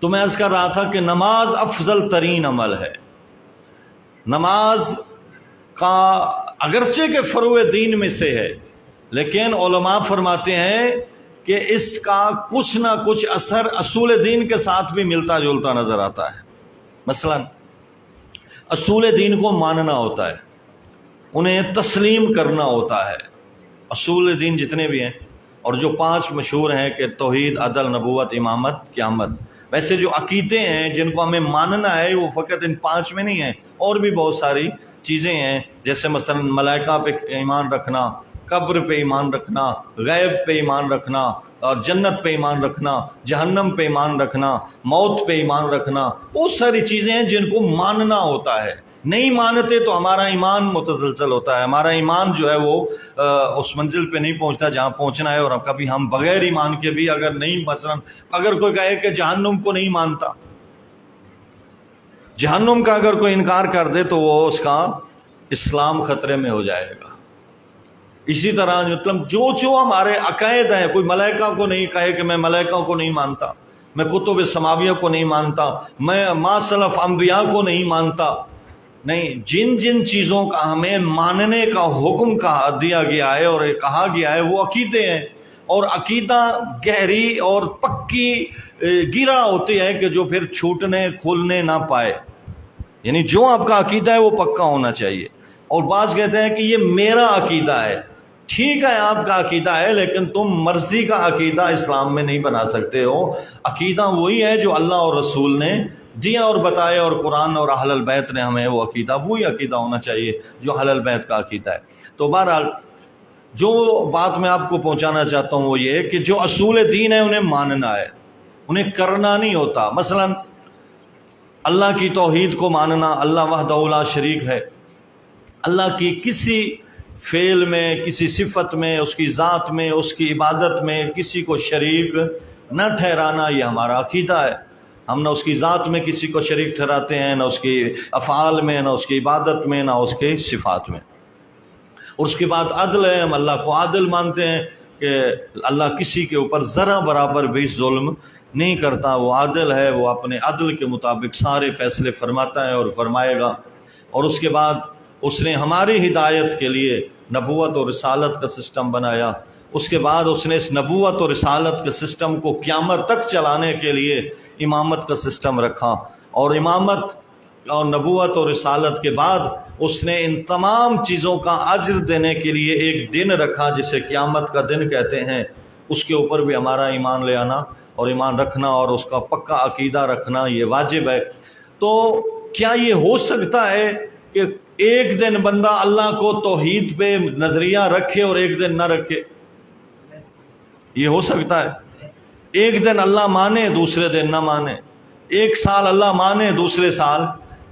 تو میں عرض کر رہا تھا کہ نماز افضل ترین عمل ہے۔ نماز کا اگرچہ کہ فروع دین میں سے ہے، لیکن علماء فرماتے ہیں کہ اس کا کچھ نہ کچھ اثر اصول دین کے ساتھ بھی ملتا جلتا نظر آتا ہے۔ مثلا اصول دین کو ماننا ہوتا ہے، انہیں تسلیم کرنا ہوتا ہے۔ اصول دین جتنے بھی ہیں، اور جو 5 مشہور ہیں کہ توحید، عدل، نبوت، امامت، قیامت، ویسے جو عقیدے ہیں جن کو ہمیں ماننا ہے وہ فقط ان 5 میں نہیں ہیں، اور بھی بہت ساری چیزیں ہیں، جیسے مثلا ملائکہ پہ ایمان رکھنا، قبر پہ ایمان رکھنا، غیب پہ ایمان رکھنا، اور جنت پہ ایمان رکھنا، جہنم پہ ایمان رکھنا، موت پہ ایمان رکھنا، بہت ساری چیزیں ہیں جن کو ماننا ہوتا ہے۔ نہیں مانتے تو ہمارا ایمان متزلزل ہوتا ہے، ہمارا ایمان جو ہے وہ اس منزل پہ نہیں پہنچتا جہاں پہنچنا ہے۔ اور کبھی ہم بغیر ایمان کے بھی اگر نہیں، مثلا اگر کوئی کہے کہ جہنم کو نہیں مانتا، جہنم کا اگر کوئی انکار کر دے تو وہ اس کا اسلام خطرے میں ہو جائے گا۔ اسی طرح مطلب جو ہمارے عقائد ہیں، کوئی ملائکہ کو نہیں کہے کہ میں ملائکہ کو نہیں مانتا، میں کتب سماویہ کو نہیں مانتا، میں ما سلف انبیاء کو نہیں مانتا، نہیں، جن جن چیزوں کا ہمیں ماننے کا حکم دیا گیا ہے اور کہا گیا ہے وہ عقیدے ہیں، اور عقیدہ گہری اور پکی گرا ہوتی ہے کہ جو پھر چھوٹنے کھولنے نہ پائے، یعنی جو آپ کا عقیدہ ہے وہ پکا ہونا چاہیے۔ اور بعض کہتے ہیں کہ یہ میرا عقیدہ ہے، ٹھیک ہے آپ کا عقیدہ ہے، لیکن تم مرضی کا عقیدہ اسلام میں نہیں بنا سکتے ہو۔ عقیدہ وہی ہے جو اللہ اور رسول نے دیا اور بتایا، اور قرآن اور اہل البیت نے ہمیں وہ عقیدہ، وہی عقیدہ ہونا چاہیے جو اہل البیت کا عقیدہ ہے۔ تو بہرحال جو بات میں آپ کو پہنچانا چاہتا ہوں وہ یہ کہ جو اصول دین ہے انہیں ماننا ہے، انہیں کرنا نہیں ہوتا۔ مثلا اللہ کی توحید کو ماننا، اللہ وحدہ لا شریک ہے، اللہ کی کسی فعل میں، کسی صفت میں، اس کی ذات میں، اس کی عبادت میں کسی کو شریک نہ ٹھہرانا، یہ ہمارا عقیدہ ہے۔ ہم نہ اس کی ذات میں کسی کو شریک ٹھہراتے ہیں، نہ اس کی افعال میں، نہ اس کی عبادت میں، نہ اس کے صفات میں۔ اور اس کے بعد عدل ہے، ہم اللہ کو عادل مانتے ہیں کہ اللہ کسی کے اوپر ذرا برابر بھی ظلم نہیں کرتا، وہ عادل ہے، وہ اپنے عدل کے مطابق سارے فیصلے فرماتا ہے اور فرمائے گا۔ اور اس کے بعد اس نے ہماری ہدایت کے لیے نبوت اور رسالت کا سسٹم بنایا۔ اس کے بعد اس نے اس نبوت اور رسالت کے سسٹم کو قیامت تک چلانے کے لیے امامت کا سسٹم رکھا، اور امامت اور نبوت اور رسالت کے بعد اس نے ان تمام چیزوں کا اجر دینے کے لیے ایک دن رکھا جسے قیامت کا دن کہتے ہیں۔ اس کے اوپر بھی ہمارا ایمان لے آنا اور ایمان رکھنا اور اس کا پکا عقیدہ رکھنا یہ واجب ہے۔ تو کیا یہ ہو سکتا ہے کہ ایک دن بندہ اللہ کو توحید پہ نظریہ رکھے اور ایک دن نہ رکھے؟ یہ ہو سکتا ہے؟ ایک دن اللہ مانے دوسرے دن نہ مانے، ایک سال اللہ مانے دوسرے سال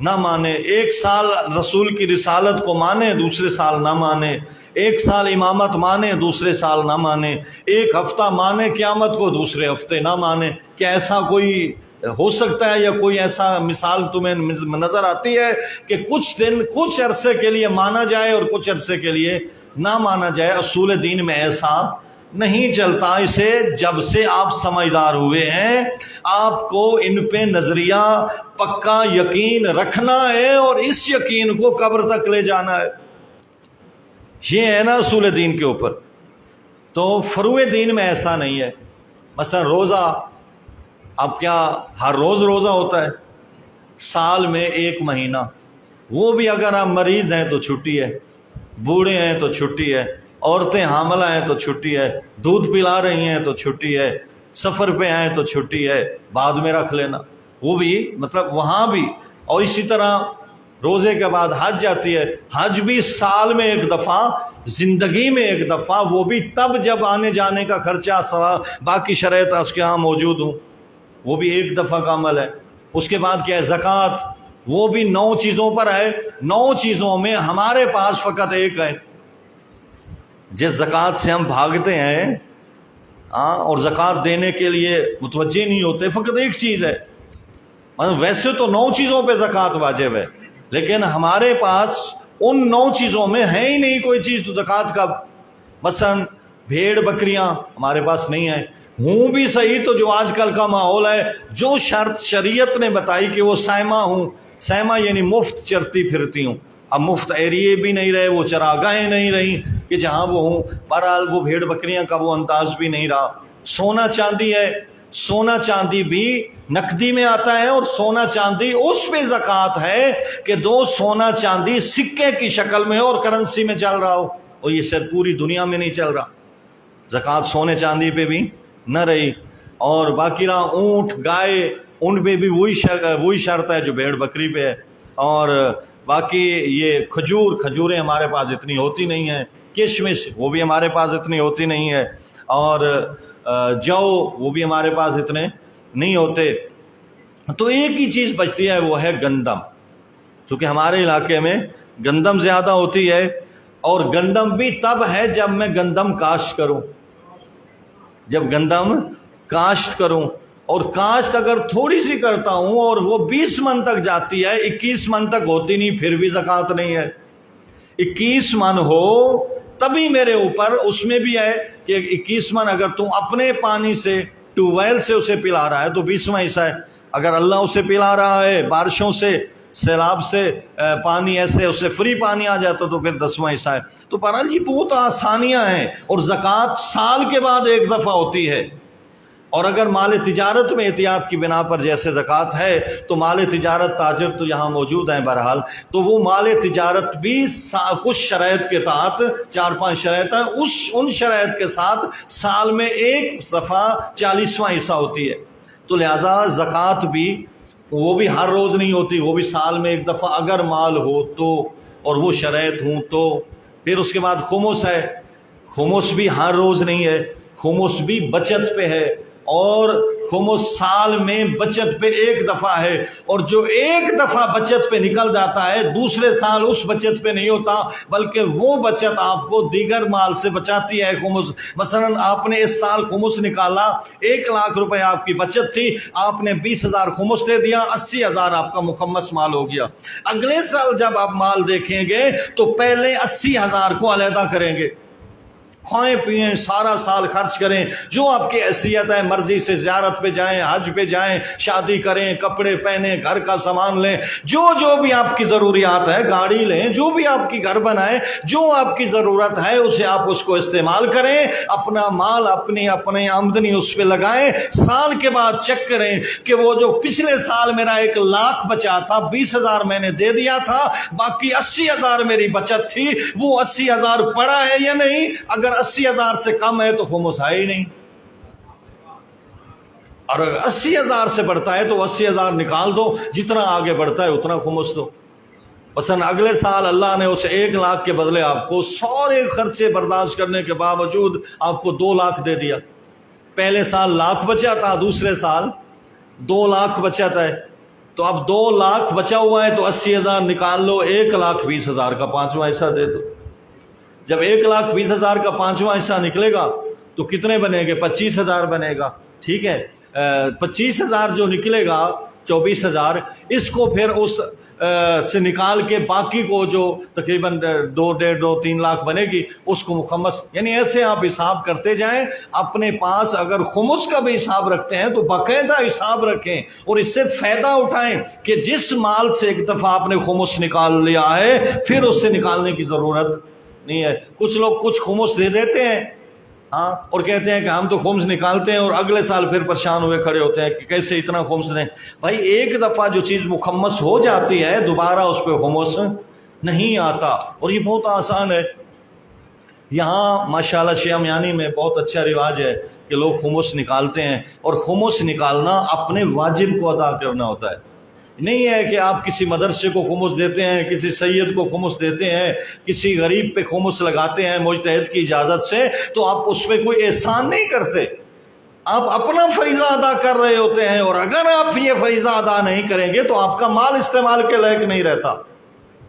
نہ مانے، ایک سال رسول کی رسالت کو مانے دوسرے سال نہ مانے، ایک سال امامت مانے دوسرے سال نہ مانے، ایک ہفتہ مانے قیامت کو دوسرے ہفتے نہ مانے؟ کیا ایسا کوئی ہو سکتا ہے، یا کوئی ایسا مثال تمہیں نظر آتی ہے کہ کچھ دن کچھ عرصے کے لیے مانا جائے اور کچھ عرصے کے لیے نہ مانا جائے؟ اصول دین میں ایسا نہیں چلتا۔ اسے جب سے آپ سمجھدار ہوئے ہیں آپ کو ان پہ نظریہ پکا یقین رکھنا ہے اور اس یقین کو قبر تک لے جانا ہے۔ یہ ہے نا اصول دین کے اوپر۔ تو فروع دین میں ایسا نہیں ہے۔ مثلا روزہ، اب کیا ہر روز روزہ ہوتا ہے؟ سال میں ایک مہینہ، وہ بھی اگر آپ مریض ہیں تو چھٹی ہے، بوڑھے ہیں تو چھٹی ہے، عورتیں حاملہ ہیں تو چھٹی ہے، دودھ پلا رہی ہیں تو چھٹی ہے، سفر پہ آئیں تو چھٹی ہے، بعد میں رکھ لینا، وہ بھی مطلب وہاں بھی۔ اور اسی طرح روزے کے بعد حج آتی ہے، حج بھی سال میں ایک دفعہ، زندگی میں ایک دفعہ، وہ بھی تب جب آنے جانے کا خرچہ باقی شرائط اس کے ہاں موجود ہوں، وہ بھی ایک دفعہ کا عمل ہے۔ اس کے بعد کیا ہے؟ زکوٰۃ، وہ بھی 9 چیزوں پر ہے، 9 چیزوں میں ہمارے پاس فقط ایک ہے۔ جس زکوٰۃ سے ہم بھاگتے ہیں اور زکوٰۃ دینے کے لیے متوجہ نہیں ہوتے، فقط ایک چیز ہے۔ ویسے تو 9 چیزوں پہ زکوٰۃ واجب ہے، لیکن ہمارے پاس ان 9 چیزوں میں ہے ہی نہیں کوئی چیز، تو زکوٰۃ کا مثلا بھیڑ بکریاں ہمارے پاس نہیں ہیں، ہوں بھی صحیح تو جو آج کل کا ماحول ہے، جو شرط شریعت نے بتائی کہ وہ سائمہ ہوں، سائمہ یعنی مفت چرتی پھرتی ہوں، اب مفت ایریے بھی نہیں رہے، وہ چراگاہیں نہیں رہیں کہ جہاں وہ ہوں، بہرحال وہ بھیڑ بکریاں کا وہ انداز بھی نہیں رہا۔ سونا چاندی ہے، سونا چاندی بھی نقدی میں آتا ہے، اور سونا چاندی اس پہ زکوٰۃ ہے کہ دو سونا چاندی سکے کی شکل میں ہو اور کرنسی میں چل رہا ہو، اور یہ شاید پوری دنیا میں نہیں چل رہا، زکوٰۃ سونے چاندی پہ بھی نہ رہی۔ اور باقی رہا اونٹ گائے، ان پہ بھی وہی شرط ہے جو بھیڑ بکری پہ ہے۔ اور باقی یہ کھجوریں ہمارے پاس اتنی ہوتی نہیں ہیں، کشمش وہ بھی ہمارے پاس اتنی ہوتی نہیں ہے، اور جو وہ بھی ہمارے پاس اتنے نہیں ہوتے۔ تو ایک ہی چیز بچتی ہے، وہ ہے گندم۔ چونکہ ہمارے علاقے میں گندم زیادہ ہوتی ہے، اور گندم بھی تب ہے جب میں گندم کاشت کروں، جب گندم کاشت کروں، اور کاشت اگر تھوڑی سی کرتا ہوں اور وہ 20 من تک جاتی ہے، 21 من تک ہوتی نہیں، پھر بھی زکوٰۃ نہیں ہے۔ 21 من ہو تبھی میرے اوپر، اس میں بھی ہے کہ 21 من اگر تم اپنے پانی سے ٹیوب ویل سے اسے پلا رہا ہے تو 20واں حصہ ہے، اگر اللہ اسے پلا رہا ہے بارشوں سے، سیلاب سے، پانی ایسے اسے فری پانی آ جاتا تو پھر 10واں حصہ ہے۔ تو بہرحال یہ بہت آسانیاں ہیں، اور زکوٰۃ سال کے بعد ایک دفعہ ہوتی ہے۔ اور اگر مال تجارت میں احتیاط کی بنا پر جیسے زکوٰۃ ہے، تو مال تجارت تاجر تو یہاں موجود ہیں بہرحال، تو وہ مال تجارت بھی کچھ شرائط کے تحت، 4-5 شرائط ہیں، ان شرائط کے ساتھ سال میں ایک دفعہ 40واں حصہ ہوتی ہے۔ تو لہٰذا زکوٰۃ بھی، وہ بھی ہر روز نہیں ہوتی، وہ بھی سال میں ایک دفعہ اگر مال ہو تو، اور وہ شرائط ہوں تو۔ پھر اس کے بعد خمس ہے، خمس بھی ہر روز نہیں ہے، خمس بھی بچت پہ ہے، اور خمس سال میں بچت پہ ایک دفعہ ہے، اور جو ایک دفعہ بچت پہ نکل جاتا ہے دوسرے سال اس بچت پہ نہیں ہوتا، بلکہ وہ بچت آپ کو دیگر مال سے بچاتی ہے خمس۔ مثلا آپ نے اس سال خمس نکالا، 1 لاکھ روپے آپ کی بچت تھی، آپ نے 20,000 خمس دے دیا، 80,000 آپ کا مخمس مال ہو گیا۔ اگلے سال جب آپ مال دیکھیں گے تو پہلے 80,000 کو علیحدہ کریں گے، کھائیں پئیں، سارا سال خرچ کریں، جو آپ کی حیثیت ہے، مرضی سے زیارت پہ جائیں، حج پہ جائیں، شادی کریں، کپڑے پہنیں، گھر کا سامان لیں، جو بھی آپ کی ضروریات ہے، گاڑی لیں، جو بھی آپ کی گھر بنائیں، جو آپ کی ضرورت ہے اسے آپ اس کو استعمال کریں، اپنا مال اپنی آمدنی اس پہ لگائیں۔ سال کے بعد چیک کریں کہ وہ جو پچھلے سال میرا 1 لاکھ بچا تھا، 20,000 میں نے دے دیا تھا، باقی 80,000 میری بچت تھی، وہ 80,000 پڑا ہے یا نہیں؟ اگر 80,000 سے کم ہے تو خمس ہے ہی نہیں، اور اگر 80,000 سے بڑھتا ہے تو 80,000 نکال دو، جتنا آگے بڑھتا ہے اتنا خمس دو۔ مثلا اگلے سال اللہ نے اسے 1 لاکھ کے بدلے آپ کو سارے خرچے برداشت کرنے کے باوجود آپ کو 2 لاکھ دے دیا۔ پہلے سال 1 لاکھ بچا تھا، دوسرے سال 2 لاکھ بچت ہے، تو اب 2 لاکھ بچا ہوا ہے تو 80,000 نکال لو، 1,20,000 کا 5واں حصہ دے دو۔ جب 1,20,000 کا 5واں حصہ نکلے گا تو کتنے بنے گے؟ 25,000 بنے گا، ٹھیک ہے۔ 25,000 جو نکلے گا، 24,000، اس کو پھر اس سے نکال کے باقی کو جو تقریباً 2.5-3 لاکھ بنے گی اس کو مخمس، یعنی ایسے آپ حساب کرتے جائیں۔ اپنے پاس اگر خمس کا بھی حساب رکھتے ہیں تو باقاعدہ حساب رکھیں اور اس سے فائدہ اٹھائیں کہ جس مال سے ایک دفعہ آپ نے خمس نکال لیا ہے پھر اس سے نکالنے کی ضرورت نہیں ہے۔ کچھ لوگ کچھ خمس دے دیتے ہیں، ہاں، اور کہتے ہیں کہ ہم تو خمس نکالتے ہیں، اور اگلے سال پھر پریشان ہوئے کھڑے ہوتے ہیں کہ کیسے اتنا خمس دیں۔ بھائی ایک دفعہ جو چیز مخمس ہو جاتی ہے دوبارہ اس پہ خمس نہیں آتا، اور یہ بہت آسان ہے۔ یہاں ماشاءاللہ شیعہ میانی میں بہت اچھا رواج ہے کہ لوگ خمس نکالتے ہیں، اور خمس نکالنا اپنے واجب کو ادا کرنا ہوتا ہے۔ نہیں ہے کہ آپ کسی مدرسے کو خمس دیتے ہیں، کسی سید کو خمس دیتے ہیں، کسی غریب پہ خمس لگاتے ہیں مجتہد کی اجازت سے، تو آپ اس پہ کوئی احسان نہیں کرتے، آپ اپنا فریضہ ادا کر رہے ہوتے ہیں۔ اور اگر آپ یہ فریضہ ادا نہیں کریں گے تو آپ کا مال استعمال کے لائق نہیں رہتا،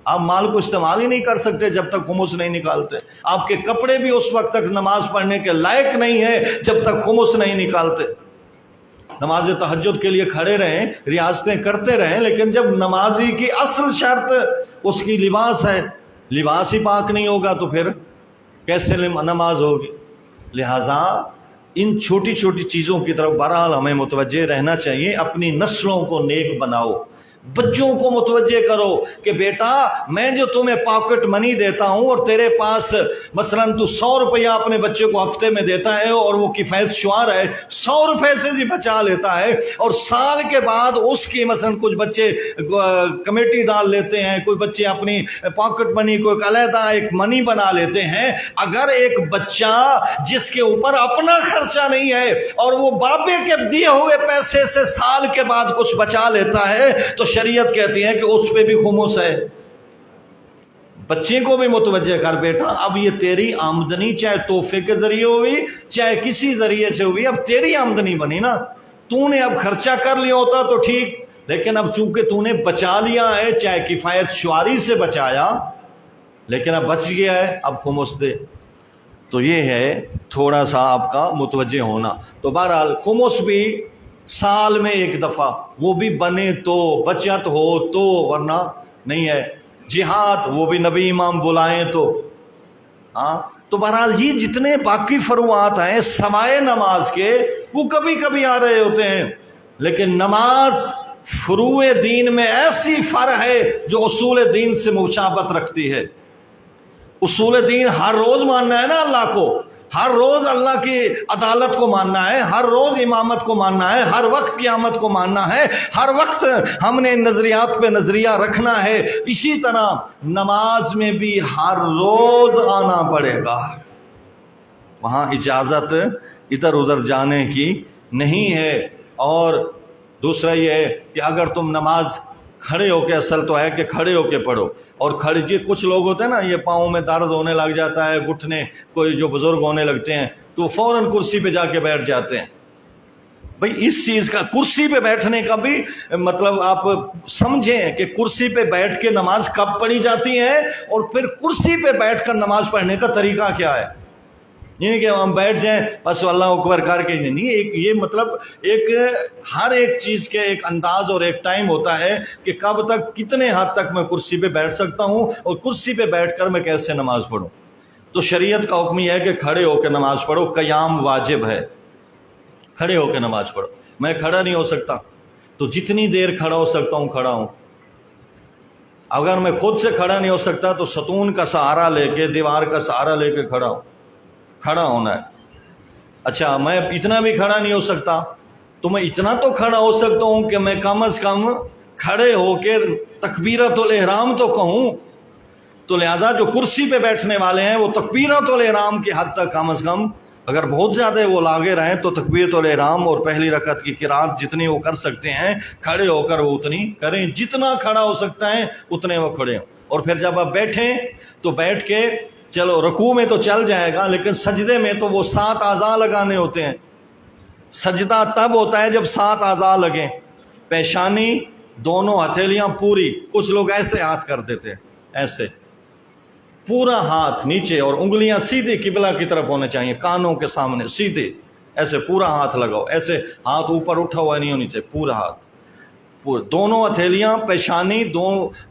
آپ مال کو استعمال ہی نہیں کر سکتے جب تک خمس نہیں نکالتے۔ آپ کے کپڑے بھی اس وقت تک نماز پڑھنے کے لائق نہیں ہیں جب تک خمس نہیں نکالتے۔ نماز تہجد کے لیے کھڑے رہیں، ریاضتیں کرتے رہیں، لیکن جب نمازی کی اصل شرط اس کی لباس ہے، لباس ہی پاک نہیں ہوگا تو پھر کیسے نماز ہوگی؟ لہٰذا ان چھوٹی چھوٹی چیزوں کی طرف بہرحال ہمیں متوجہ رہنا چاہیے۔ اپنی نسلوں کو نیک بناؤ، بچوں کو متوجہ کرو کہ بیٹا میں جو تمہیں پاکٹ منی دیتا ہوں اور تیرے پاس مثلاً تو 100 روپیہ اپنے بچے کو ہفتے میں دیتا ہے اور وہ کفایت شعار ہے، 100 روپے سے ہی بچا لیتا ہے، اور سال کے بعد اس کی مثلاً کچھ بچے کمیٹی ڈال لیتے ہیں، کوئی بچے اپنی پاکٹ منی کو ایک علیحدہ ایک منی بنا لیتے ہیں۔ اگر ایک بچہ جس کے اوپر اپنا خرچہ نہیں ہے اور وہ بابے کے دیے ہوئے پیسے سے سال کے بعد کچھ بچا لیتا ہے تو شریعت کہتی ہے کہ اس پہ بھی خمس ہے۔ بچے کو بھی متوجہ کر، بیٹا اب یہ تیری آمدنی چاہے تحفے کے ذریعے ہوئی چاہے کسی ذریعے سے ہوئی، اب تیری آمدنی بنی نا، تو نے اب خرچہ کر لیا ہوتا تو ٹھیک، لیکن اب چونکہ تو نے بچا لیا ہے، چاہے کفایت شعاری سے بچایا، لیکن اب بچ گیا ہے، اب خمس دے۔ تو یہ ہے تھوڑا سا آپ کا متوجہ ہونا۔ تو بہرحال خمس بھی سال میں ایک دفعہ، وہ بھی بنے تو، بچت ہو تو، ورنہ نہیں ہے۔ جہاد وہ بھی نبی امام بلائیں تو۔ ہاں تو بہرحال یہ جتنے باقی فروعات ہیں سوائے نماز کے، وہ کبھی کبھی آ رہے ہوتے ہیں، لیکن نماز فروع دین میں ایسی فرع ہے جو اصول دین سے مشابہت رکھتی ہے۔ اصول دین ہر روز ماننا ہے نا اللہ کو، ہر روز اللہ کی عدالت کو ماننا ہے، ہر روز امامت کو ماننا ہے، ہر وقت قیامت کو ماننا ہے، ہر وقت ہم نے نظریات پہ نظریہ رکھنا ہے۔ اسی طرح نماز میں بھی ہر روز آنا پڑے گا، وہاں اجازت ادھر ادھر جانے کی نہیں ہے۔ اور دوسرا یہ ہے کہ اگر تم نماز کھڑے ہو کے، اصل تو ہے کہ کھڑے ہو کے پڑھو، اور کھڑے جی کچھ لوگ ہوتے ہیں نا، یہ پاؤں میں درد ہونے لگ جاتا ہے، گھٹنے کوئی جو بزرگ ہونے لگتے ہیں تو فوراً کرسی پہ جا کے بیٹھ جاتے ہیں۔ بھئی اس چیز کا، کرسی پہ بیٹھنے کا بھی مطلب آپ سمجھیں کہ کرسی پہ بیٹھ کے نماز کب پڑھی جاتی ہے، اور پھر کرسی پہ بیٹھ کر نماز پڑھنے کا طریقہ کیا ہے۔ نہیں کہ ہم بیٹھ جائیں بس اللہ اکبر کر کے، نہیں، ایک یہ مطلب ایک ہر ایک چیز کے ایک انداز اور ایک ٹائم ہوتا ہے کہ کب تک، کتنے حد تک میں کرسی پہ بیٹھ سکتا ہوں، اور کرسی پہ بیٹھ کر میں کیسے نماز پڑھوں۔ تو شریعت کا حکم یہ ہے کہ کھڑے ہو کے نماز پڑھو، قیام واجب ہے، کھڑے ہو کے نماز پڑھو۔ میں کھڑا نہیں ہو سکتا تو جتنی دیر کھڑا ہو سکتا ہوں کھڑا ہوں۔ اگر میں خود سے کھڑا نہیں ہو سکتا تو ستون کا سہارا لے کے، دیوار کا سہارا لے کے کھڑا ہوں، کھڑا ہونا ہے۔ اچھا میں اتنا بھی کھڑا نہیں ہو سکتا تو میں اتنا تو کھڑا ہو سکتا ہوں کہ میں کم از کم کھڑے ہو کے تکبیرۃ الاحرام تو کہوں۔ تو لہٰذا جو کرسی پہ بیٹھنے والے ہیں وہ تکبیرۃ الاحرام کی حد تک کم از کم، اگر بہت زیادہ وہ لاگے رہیں تو تکبیرۃ الاحرام اور پہلی رکعت کی قرات جتنی وہ کر سکتے ہیں کھڑے ہو کر وہ اتنی کریں، جتنا کھڑا ہو سکتا ہے اتنے وہ کھڑے ہوں۔ اور پھر جب آپ بیٹھیں تو بیٹھ کے، چلو رکوع میں تو چل جائے گا، لیکن سجدے میں تو وہ 7 اعضاء لگانے ہوتے ہیں۔ سجدہ تب ہوتا ہے جب 7 اعضاء لگیں، پیشانی، دونوں ہتھیلیاں پوری، کچھ لوگ ایسے ہاتھ کر دیتے ہیں، ایسے پورا ہاتھ نیچے، اور انگلیاں سیدھی قبلہ کی طرف ہونے چاہیے، کانوں کے سامنے سیدھے، ایسے پورا ہاتھ لگاؤ، ایسے ہاتھ اوپر اٹھا ہوا نہیں ہونی چاہیے، پورا ہاتھ، دونوں ہتھیلیاں، پیشانی،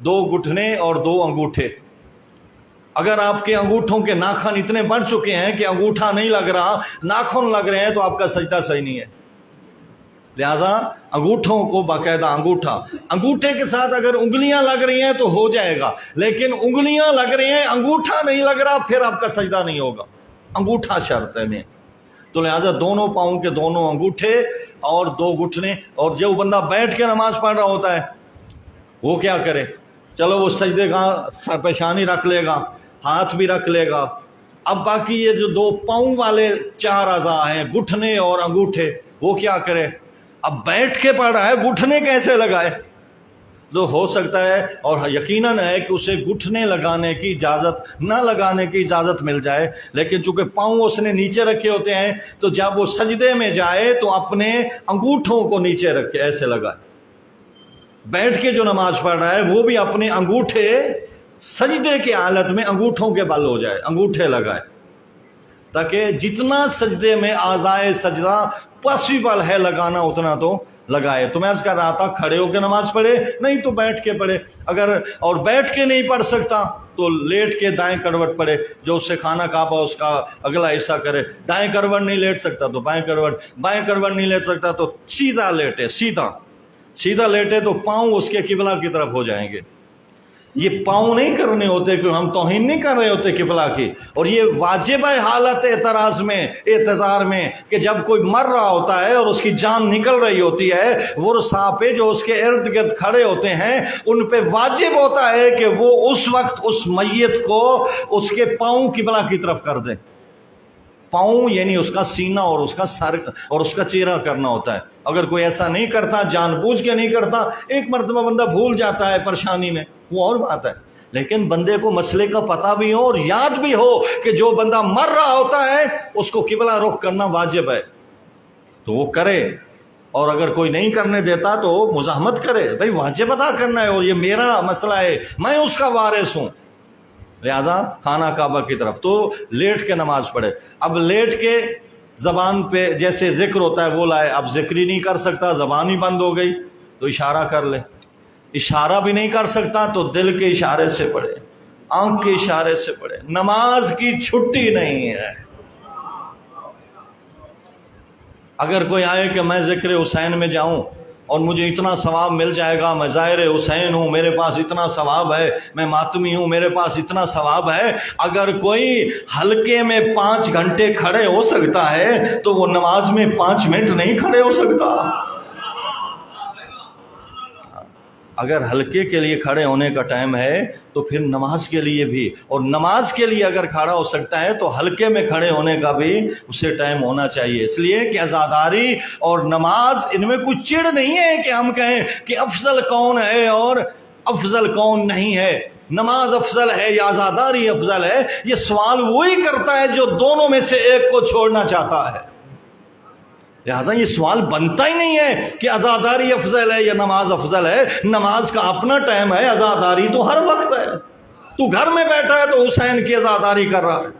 دو گھٹنے اور 2 انگوٹھے۔ اگر آپ کے انگوٹھوں کے ناخن اتنے بڑھ چکے ہیں کہ انگوٹھا نہیں لگ رہا، ناخن لگ رہے ہیں، تو آپ کا سجدہ صحیح نہیں ہے۔ لہذا انگوٹھوں کو باقاعدہ، انگوٹھے کے ساتھ اگر انگلیاں لگ رہی ہیں تو ہو جائے گا، لیکن انگلیاں لگ رہی ہیں، انگوٹھا نہیں لگ رہا، پھر آپ کا سجدہ نہیں ہوگا، انگوٹھا شرط ہے میں۔ تو لہذا دونوں پاؤں کے دونوں انگوٹھے اور 2 گھٹنے۔ اور جو بندہ بیٹھ کے نماز پڑھ رہا ہوتا ہے وہ کیا کرے؟ چلو وہ سجدے کا پیشانی رکھ لے گا، ہاتھ بھی رکھ لے گا۔ اب باقی یہ جو 2 پاؤں والے 4 اعضاء ہیں، گھٹنے اور انگوٹھے، وہ کیا کرے؟ اب بیٹھ کے پڑھ رہا ہے، گھٹنے کیسے لگائے؟ تو ہو سکتا ہے، اور یقیناً ہے کہ اسے گھٹنے لگانے کی اجازت، نہ لگانے کی اجازت مل جائے، لیکن چونکہ پاؤں اس نے نیچے رکھے ہوتے ہیں تو جب وہ سجدے میں جائے تو اپنے انگوٹھوں کو نیچے رکھے، ایسے لگائے۔ بیٹھ کے جو نماز پڑھ رہا ہے وہ بھی اپنے انگوٹھے سجدے کی حالت میں انگوٹھوں کے بل ہو جائے، انگوٹھے لگائے، تاکہ جتنا سجدے میں اعضائے سجدہ پاسبل ہے لگانا اتنا تو لگائے۔ تو میں اس کر رہا تھا کھڑے ہو کے نماز پڑھے، نہیں تو بیٹھ کے پڑھے، اگر اور بیٹھ کے نہیں پڑھ سکتا تو لیٹ کے دائیں کروٹ پڑھے، جو اس سے خانہ کعبہ اس کا اگلا حصہ کرے۔ دائیں کروٹ نہیں لیٹ سکتا تو بائیں کروٹ، بائیں کروٹ نہیں لیٹ سکتا تو سیدھا لیٹے، سیدھا لیٹے تو پاؤں اس کے قبلہ کی طرف ہو جائیں گے۔ یہ پاؤں نہیں کرنے ہوتے کہ ہم توہین نہیں کر رہے ہوتے قبلہ کی، اور یہ واجب ہے حالت اعتذار میں کہ جب کوئی مر رہا ہوتا ہے اور اس کی جان نکل رہی ہوتی ہے، ورثاء پہ جو اس کے ارد گرد کھڑے ہوتے ہیں ان پہ واجب ہوتا ہے کہ وہ اس وقت اس میت کو اس کے پاؤں قبلہ کی طرف کر دیں۔ پاؤں یعنی اس کا سینہ اور اس کا سر اور اس کا چہرہ کرنا ہوتا ہے۔ اگر کوئی ایسا نہیں کرتا، جان بوجھ کے نہیں کرتا، ایک مرتبہ بندہ بھول جاتا ہے پریشانی میں، وہ اور بات ہے، لیکن بندے کو مسئلے کا پتہ بھی ہو اور یاد بھی ہو کہ جو بندہ مر رہا ہوتا ہے اس کو قبلہ رخ کرنا واجب ہے، تو وہ کرے۔ اور اگر کوئی نہیں کرنے دیتا تو مزاحمت کرے، بھائی واجب ادا کرنا ہے اور یہ میرا مسئلہ ہے، میں اس کا وارث ہوں، لہذا خانہ کعبہ کی طرف تو لیٹ کے نماز پڑھے۔ اب لیٹ کے زبان پہ جیسے ذکر ہوتا ہے وہ لائے، اب ذکر ہی نہیں کر سکتا، زبان ہی بند ہو گئی تو اشارہ کر لے، اشارہ بھی نہیں کر سکتا تو دل کے اشارے سے پڑھے، آنکھ کے اشارے سے پڑھے، نماز کی چھٹی نہیں ہے۔ اگر کوئی آئے کہ میں ذکر حسین میں جاؤں اور مجھے اتنا ثواب مل جائے گا، میں زائر حسین ہوں، میرے پاس اتنا ثواب ہے، میں ماتمی ہوں، میرے پاس اتنا ثواب ہے، اگر کوئی حلقے میں 5 گھنٹے کھڑے ہو سکتا ہے تو وہ نماز میں 5 منٹ نہیں کھڑے ہو سکتا۔ اگر حلقے کے لیے کھڑے ہونے کا ٹائم ہے تو پھر نماز کے لیے بھی، اور نماز کے لیے اگر کھڑا ہو سکتا ہے تو حلقے میں کھڑے ہونے کا بھی اسے ٹائم ہونا چاہیے۔ اس لیے کہ عزاداری اور نماز ان میں کوئی چڑ نہیں ہے کہ ہم کہیں کہ افضل کون ہے اور افضل کون نہیں ہے، نماز افضل ہے یا عزاداری افضل ہے، یہ سوال وہی کرتا ہے جو دونوں میں سے ایک کو چھوڑنا چاہتا ہے۔ لہٰذا یہ سوال بنتا ہی نہیں ہے کہ عزاداری افضل ہے یا نماز افضل ہے، نماز کا اپنا ٹائم ہے، عزاداری تو ہر وقت ہے۔ تو گھر میں بیٹھا ہے تو حسین کی عزاداری کر رہا ہے،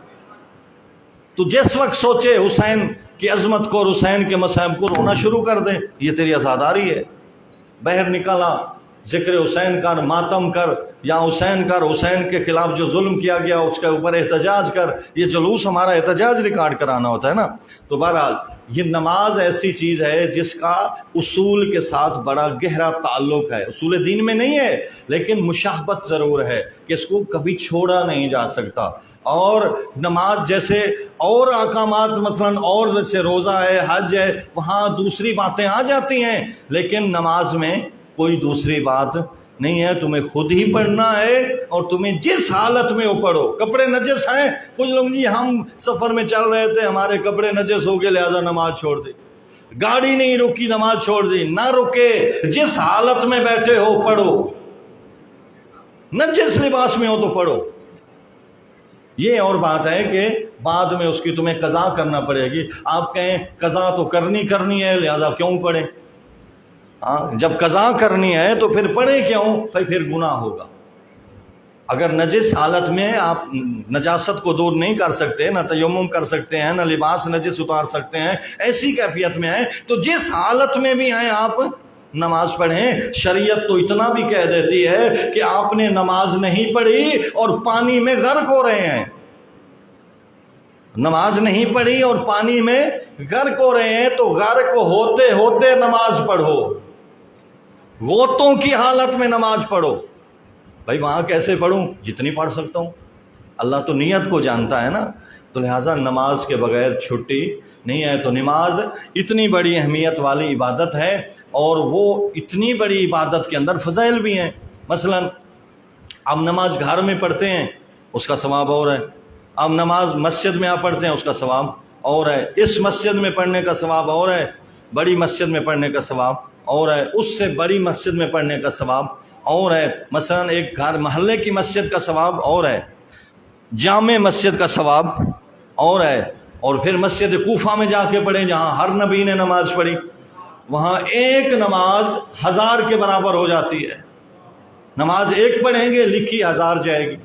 تو جس وقت سوچے حسین کی عظمت کو اور حسین کے مصائب کو رونا شروع کر دے، یہ تیری عزاداری ہے۔ باہر نکلا، ذکر حسین کر، ماتم کر، یا حسین کر، حسین کے خلاف جو ظلم کیا گیا اس کے اوپر احتجاج کر، یہ جلوس ہمارا احتجاج ریکارڈ کرانا ہوتا ہے نا۔ تو بہرحال یہ نماز ایسی چیز ہے جس کا اصول کے ساتھ بڑا گہرا تعلق ہے، اصول دین میں نہیں ہے لیکن مشابہت ضرور ہے کہ اس کو کبھی چھوڑا نہیں جا سکتا۔ اور نماز جیسے اور احکامات، مثلا اور جیسے روزہ ہے، حج ہے، وہاں دوسری باتیں آ جاتی ہیں، لیکن نماز میں کوئی دوسری بات نہیں ہے، تمہیں خود ہی پڑھنا ہے اور تمہیں جس حالت میں ہو پڑھو۔ کپڑے نجس ہیں، کچھ لوگ جی ہم سفر میں چل رہے تھے ہمارے کپڑے نجس ہو گئے لہذا نماز چھوڑ دی، گاڑی نہیں رکی نماز چھوڑ دی، نہ رکے، جس حالت میں بیٹھے ہو پڑھو، نجس لباس میں ہو تو پڑھو۔ یہ اور بات ہے کہ بعد میں اس کی تمہیں قضا کرنا پڑے گی، آپ کہیں قضا تو کرنی ہے لہذا کیوں پڑھیں؟ جب قضا کرنی ہے تو پھر پڑھے کیوں؟ پھر گناہ ہوگا۔ اگر نجس حالت میں آپ نجاست کو دور نہیں کر سکتے، نہ تیمم کر سکتے ہیں، نہ لباس نجس اتار سکتے ہیں، ایسی کیفیت میں ہیں تو جس حالت میں بھی آئیں آپ نماز پڑھیں۔ شریعت تو اتنا بھی کہہ دیتی ہے کہ آپ نے نماز نہیں پڑھی اور پانی میں غرق ہو رہے ہیں، نماز نہیں پڑھی اور پانی میں غرق ہو رہے ہیں تو غرق ہوتے ہوتے نماز پڑھو، غوطوں کی حالت میں نماز پڑھو۔ بھائی وہاں کیسے پڑھوں؟ جتنی پڑھ سکتا ہوں، اللہ تو نیت کو جانتا ہے نا، تو لہٰذا نماز کے بغیر چھٹی نہیں ہے۔ تو نماز اتنی بڑی اہمیت والی عبادت ہے اور وہ اتنی بڑی عبادت کے اندر فضائل بھی ہیں۔ مثلا اب نماز گھر میں پڑھتے ہیں اس کا ثواب اور ہے، اب نماز مسجد میں آپ پڑھتے ہیں اس کا ثواب اور ہے، اس مسجد میں پڑھنے کا ثواب اور ہے، بڑی مسجد میں پڑھنے کا ثواب اور ہے، اس سے بڑی مسجد میں پڑھنے کا ثواب اور ہے، مثلا ایک گھر محلے کی مسجد کا ثواب اور ہے، جامع مسجد کا ثواب اور ہے، اور پھر مسجد کوفہ میں جا کے پڑھیں جہاں ہر نبی نے نماز پڑھی، وہاں ایک نماز 1000 کے برابر ہو جاتی ہے۔ نماز ایک پڑھیں گے لکھی 1000 جائے گی۔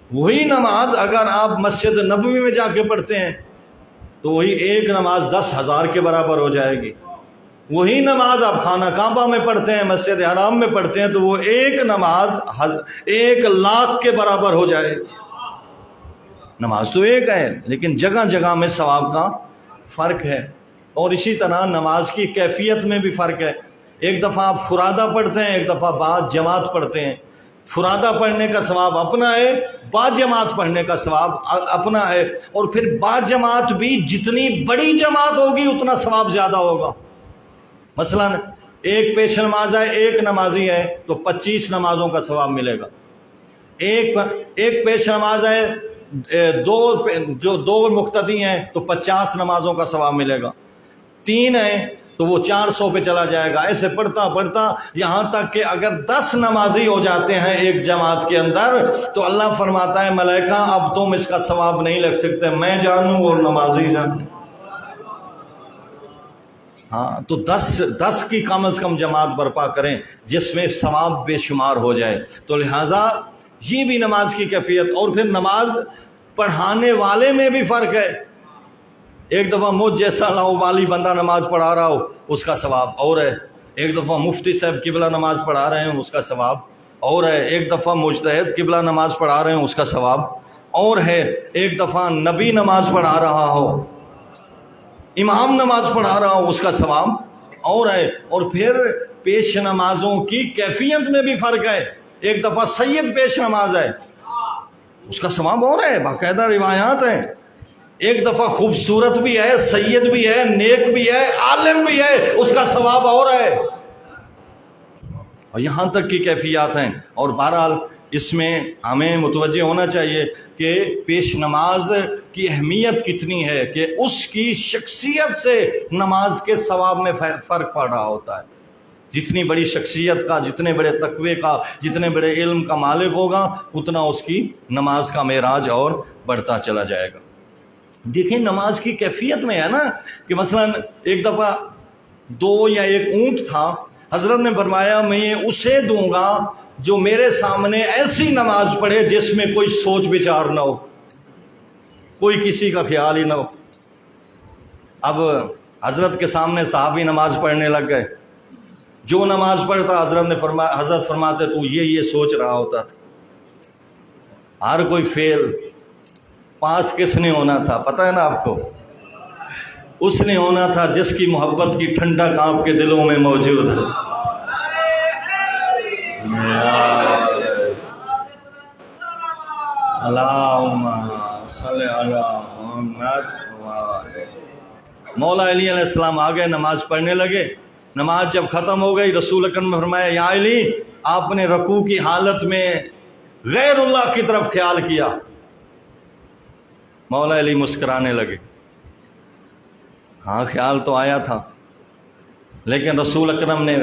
وہی نماز اگر آپ مسجد نبوی میں جا کے پڑھتے ہیں تو وہی ایک نماز 10,000 کے برابر ہو جائے گی۔ وہی نماز آپ خانہ کعبہ میں پڑھتے ہیں، مسجد حرام میں پڑھتے ہیں تو وہ ایک نماز 1,00,000 کے برابر ہو جائے گی۔ نماز تو ایک ہے لیکن جگہ جگہ میں ثواب کا فرق ہے، اور اسی طرح نماز کی کیفیت میں بھی فرق ہے۔ ایک دفعہ آپ فرادہ پڑھتے ہیں، ایک دفعہ بعد جماعت پڑھتے ہیں۔ فرادہ پڑھنے کا ثواب اپنا ہے، بعد جماعت پڑھنے کا ثواب اپنا ہے، اور پھر بعد جماعت بھی جتنی بڑی جماعت ہوگی اتنا ثواب زیادہ ہوگا۔ مثلا ایک پیش نماز ہے، ایک نمازی ہے تو 25 نمازوں کا ثواب ملے گا۔ ایک پیش نماز ہے، دو مقتدی ہیں تو 50 نمازوں کا ثواب ملے گا۔ 3 ہیں تو وہ 400 پہ چلا جائے گا، ایسے پڑھتا پڑھتا یہاں تک کہ اگر 10 نمازی ہو جاتے ہیں ایک جماعت کے اندر تو اللہ فرماتا ہے ملائکہ اب تم اس کا ثواب نہیں لکھ سکتے، میں جانوں اور نمازی جانوں۔ ہاں تو 10 کی کم از کم جماعت برپا کریں جس میں ثواب بے شمار ہو جائے. تو لہٰذا یہ بھی نماز کی کیفیت. اور پھر نماز پڑھانے والے میں بھی فرق ہے. ایک دفعہ مجھ جیسا لاؤبالی بندہ نماز پڑھا رہا ہو اس کا ثواب اور ہے. ایک دفعہ مفتی صاحب قبلہ نماز پڑھا رہے ہیں اس کا ثواب اور ہے. ایک دفعہ مجتہد قبلہ نماز پڑھا رہے ہیں اس کا ثواب اور ہے. ایک دفعہ نبی نماز پڑھا رہا ہو، امام نماز پڑھا رہا ہو، اس کا ثواب اور ہے. اور پھر پیش نمازوں کی کیفیت میں بھی فرق ہے. ایک دفعہ سید پیش نماز ہے اس کا ثواب اور ہے، باقاعدہ روایات ہیں. ایک دفعہ خوبصورت بھی ہے، سید بھی ہے، نیک بھی ہے، عالم بھی ہے، اس کا ثواب اور ہے. اور یہاں تک کی کیفیات ہیں. اور بہرحال اس میں ہمیں متوجہ ہونا چاہیے کہ پیش نماز کی اہمیت کتنی ہے کہ اس کی شخصیت سے نماز کے ثواب میں فرق پڑ رہا ہوتا ہے. جتنی بڑی شخصیت کا، جتنے بڑے تقوی کا، جتنے بڑے علم کا مالک ہوگا اتنا اس کی نماز کا معراج اور بڑھتا چلا جائے گا. دیکھیں نماز کی کیفیت میں ہے نا کہ مثلا ایک دفعہ 2 یا 1 اونٹ تھا. حضرت نے فرمایا میں یہ اسے دوں گا جو میرے سامنے ایسی نماز پڑھے جس میں کوئی سوچ بچار نہ ہو، کوئی کسی کا خیال ہی نہ ہو. اب حضرت کے سامنے صحابی نماز پڑھنے لگ گئے. جو نماز پڑھتا حضرت فرماتے تو یہ سوچ رہا ہوتا تھا. ہر کوئی فیل. پاس کس نے ہونا تھا پتہ ہے نا آپ کو؟ اس نے ہونا تھا جس کی محبت کی ٹھنڈک آپ کے دلوں میں موجود ہے. اللہم صلی علی محمد. مولا علی علیہ السلام آگے نماز پڑھنے لگے. نماز جب ختم ہو گئی رسول اکرم نے فرمایا یا علی آپ نے رکوع کی حالت میں غیر اللہ کی طرف خیال کیا. مولا علی مسکرانے لگے. ہاں خیال تو آیا تھا لیکن رسول اکرم نے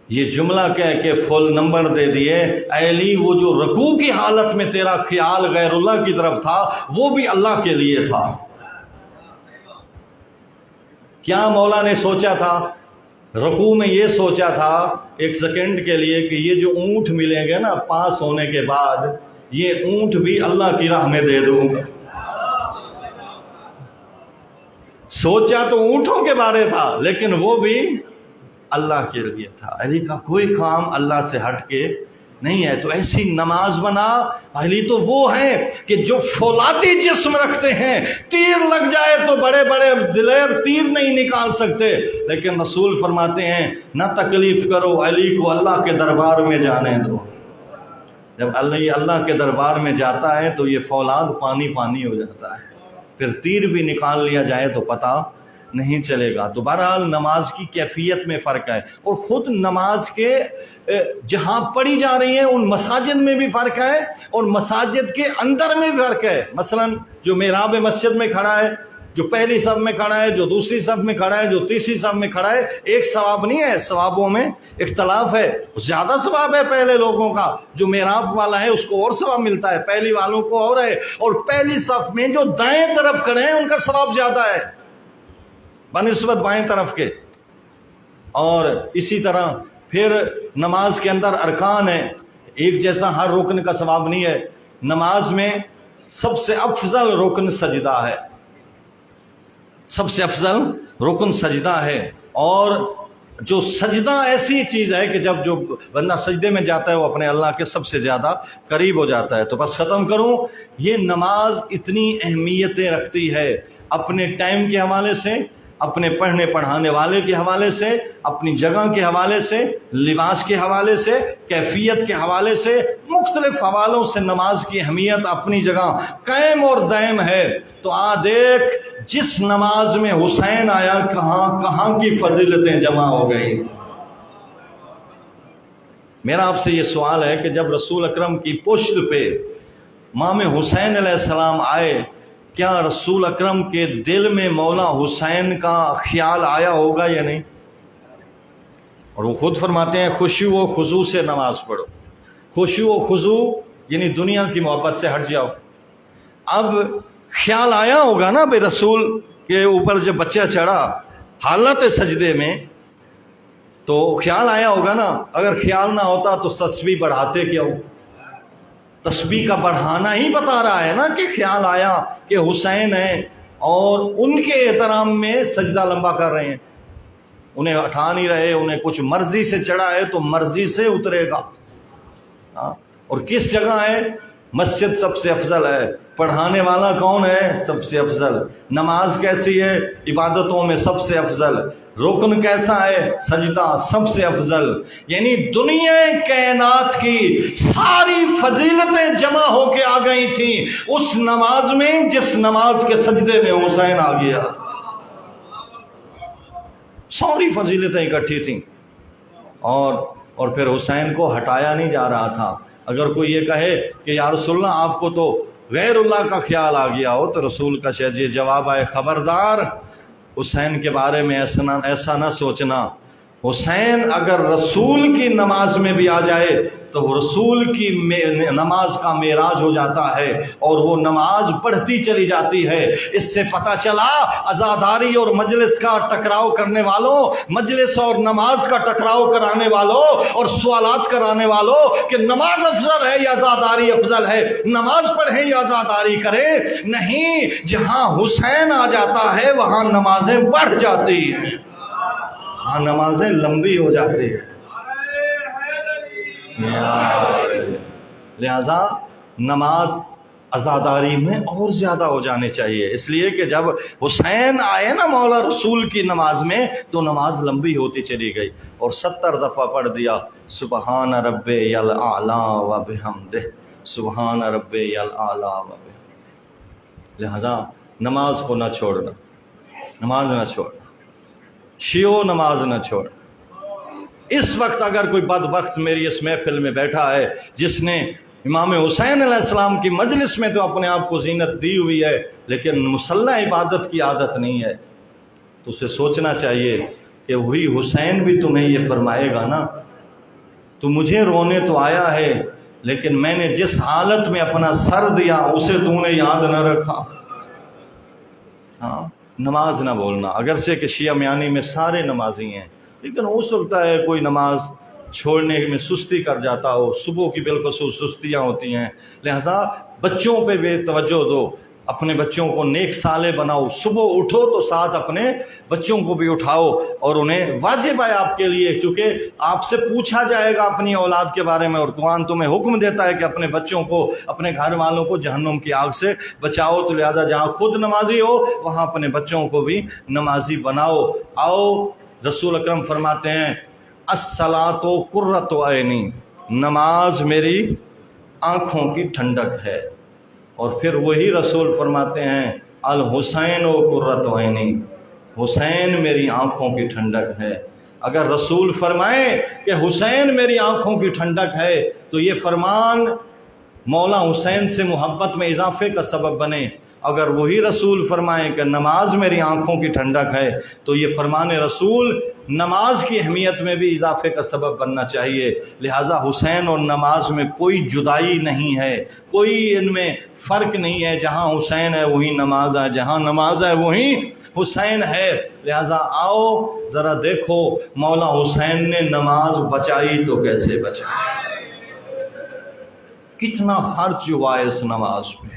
یہ جملہ کہہ کے فل نمبر دے دیے اے علی وہ جو رکوع کی حالت میں تیرا خیال غیر اللہ کی طرف تھا وہ بھی اللہ کے لیے تھا. کیا مولا نے سوچا تھا؟ رکوع میں یہ سوچا تھا 1 سیکنڈ کے لیے کہ یہ جو اونٹ ملیں گے نا پاس ہونے کے بعد یہ اونٹ بھی اللہ کی راہ میں دے دوں گا. سوچا تو اونٹوں کے بارے تھا لیکن وہ بھی اللہ کے لیے تھا. علی کا کوئی کام اللہ سے ہٹ کے نہیں ہے. تو ایسی نماز بنا. علی تو وہ ہیں کہ جو فولادی جسم رکھتے ہیں، تیر لگ جائے تو بڑے بڑے دلیر تیر نہیں نکال سکتے، لیکن رسول فرماتے ہیں نہ تکلیف کرو علی کو اللہ کے دربار میں جانے دو. جب علی اللہ کے دربار میں جاتا ہے تو یہ فولاد پانی پانی ہو جاتا ہے، پھر تیر بھی نکال لیا جائے تو پتہ نہیں چلے گا. تو بہرحال نماز کی کیفیت میں فرق ہے. اور خود نماز کے جہاں پڑھی جا رہی ہیں ان مساجد میں بھی فرق ہے اور مساجد کے اندر میں بھی فرق ہے. مثلا جو محراب مسجد میں کھڑا ہے، جو پہلی صف میں کھڑا ہے، جو دوسری صف میں کھڑا ہے، جو تیسری صف میں کھڑا ہے، ایک ثواب نہیں ہے. ثوابوں میں اختلاف ہے. زیادہ ثواب ہے پہلے لوگوں کا. جو محراب والا ہے اس کو اور ثواب ملتا ہے، پہلی والوں کو اور ہے. اور پہلی صف میں جو دائیں طرف کھڑے ہیں ان کا ثواب زیادہ ہے بنسبت بائیں طرف کے. اور اسی طرح پھر نماز کے اندر ارکان ہیں، ایک جیسا ہر رکن کا ثواب نہیں ہے. نماز میں سب سے افضل رکن سجدہ ہے، سب سے افضل رکن سجدہ ہے. اور جو سجدہ ایسی چیز ہے کہ جب جو بندہ سجدے میں جاتا ہے وہ اپنے اللہ کے سب سے زیادہ قریب ہو جاتا ہے. تو بس ختم کروں، یہ نماز اتنی اہمیتیں رکھتی ہے اپنے ٹائم کے حوالے سے، اپنے پڑھنے پڑھانے والے کے حوالے سے، اپنی جگہ کے حوالے سے، لباس کے حوالے سے، کیفیت کے حوالے سے، مختلف حوالوں سے نماز کی اہمیت اپنی جگہ قائم اور دائم ہے. تو دیکھ جس نماز میں حسین آیا کہاں کی فضیلتیں جمع ہو گئی. میرا آپ سے یہ سوال ہے کہ جب رسول اکرم کی پشت پہ امام حسین علیہ السلام آئے، کیا رسول اکرم کے دل میں مولا حسین کا خیال آیا ہوگا یا نہیں؟ اور وہ خود فرماتے ہیں خشوع و خضوع سے نماز پڑھو. خشوع و خضوع یعنی دنیا کی محبت سے ہٹ جاؤ. اب خیال آیا ہوگا نا بھائی رسول کے اوپر جب بچہ چڑھا حالت سجدے میں تو خیال آیا ہوگا نا. اگر خیال نہ ہوتا تو تسبیح بڑھاتے کیوں؟ تسبیح کا بڑھانا ہی بتا رہا ہے نا کہ خیال آیا کہ حسین ہیں اور ان کے احترام میں سجدہ لمبا کر رہے ہیں. انہیں اٹھا نہیں رہے, انہیں کچھ مرضی سے چڑھا ہے تو مرضی سے اترے گا. اور کس جگہ ہے؟ مسجد سب سے افضل ہے. پڑھانے والا کون ہے؟ سب سے افضل. نماز کیسی ہے؟ عبادتوں میں سب سے افضل. رکن کیسا ہے؟ سجدہ سب سے افضل. یعنی دنیا کائنات کی ساری فضیلتیں جمع ہو کے آ گئی تھیں اس نماز میں جس نماز کے سجدے میں حسین آ گیا تھا. ساری فضیلتیں اکٹھی تھیں اور پھر حسین کو ہٹایا نہیں جا رہا تھا. اگر کوئی یہ کہے کہ یا رسول اللہ آپ کو تو غیر اللہ کا خیال آ گیا ہو تو رسول کا شاید یہ جواب آئے, خبردار حسین کے بارے میں ایسا نہ سوچنا. حسین اگر رسول کی نماز میں بھی آ جائے تو رسول کی نماز کا معراج ہو جاتا ہے اور وہ نماز بڑھتی چلی جاتی ہے. اس سے پتہ چلا عزاداری اور مجلس کا ٹکراؤ کرنے والوں, مجلس اور نماز کا ٹکراؤ کرانے والوں اور سوالات کرانے والوں کہ نماز افضل ہے یا عزاداری افضل ہے, نماز پڑھیں یا عزاداری کریں. نہیں, جہاں حسین آ جاتا ہے وہاں نمازیں بڑھ جاتی ہیں, وہاں نمازیں لمبی ہو جاتی ہیں. لہذا نماز عزاداری میں اور زیادہ ہو جانے چاہیے, اس لیے کہ جب حسین آئے نا مولا رسول کی نماز میں تو نماز لمبی ہوتی چلی گئی اور 70 دفعہ پڑھ دیا سبحان ربی الاعلی و بحمدہ, سبحان ربی الاعلی و بحمدہ. لہذا نماز کو نہ چھوڑنا, نماز نہ چھوڑنا, شیعو نماز نہ چھوڑنا. اس وقت اگر کوئی بدبخت میری اس محفل میں بیٹھا ہے جس نے امام حسین علیہ السلام کی مجلس میں تو اپنے آپ کو زینت دی ہوئی ہے لیکن مصلح عبادت کی عادت نہیں ہے, تو اسے سوچنا چاہیے کہ وہی حسین بھی تمہیں یہ فرمائے گا نا, تو مجھے رونے تو آیا ہے لیکن میں نے جس حالت میں اپنا سر دیا اسے تو نے یاد نہ رکھا. ہاں, نماز نہ بولنا. اگرچہ کہ شیعہ میانی میں سارے نمازی ہیں لیکن ہو سکتا ہے کوئی نماز چھوڑنے میں سستی کر جاتا ہو, صبح کی بالخصوص سستیاں ہوتی ہیں. لہذا بچوں پہ بھی توجہ دو, اپنے بچوں کو نیک صالح بناؤ. صبح اٹھو تو ساتھ اپنے بچوں کو بھی اٹھاؤ اور انہیں واجب ہے آپ کے لیے, چونکہ آپ سے پوچھا جائے گا اپنی اولاد کے بارے میں اور قرآن تمہیں حکم دیتا ہے کہ اپنے بچوں کو, اپنے گھر والوں کو جہنم کی آگ سے بچاؤ. تو لہذا جہاں خود نمازی ہو وہاں اپنے بچوں کو بھی نمازی بناؤ. آؤ, رسول اکرم فرماتے ہیں الصلاۃ قرۃ عینی, نماز میری آنکھوں کی ٹھنڈک ہے. اور پھر وہی رسول فرماتے ہیں الحسین و قرۃ عینی, حسین میری آنکھوں کی ٹھنڈک ہے. اگر رسول فرمائیں کہ حسین میری آنکھوں کی ٹھنڈک ہے تو یہ فرمان مولا حسین سے محبت میں اضافے کا سبب بنے. اگر وہی رسول فرمائیں کہ نماز میری آنکھوں کی ٹھنڈک ہے تو یہ فرمان رسول نماز کی اہمیت میں بھی اضافے کا سبب بننا چاہیے. لہٰذا حسین اور نماز میں کوئی جدائی نہیں ہے, کوئی ان میں فرق نہیں ہے. جہاں حسین ہے وہی نماز ہے, جہاں نماز ہے وہی حسین ہے. لہٰذا آؤ ذرا دیکھو مولا حسین نے نماز بچائی تو کیسے بچائی, کتنا خرچ ہوا ہے اس نماز پہ,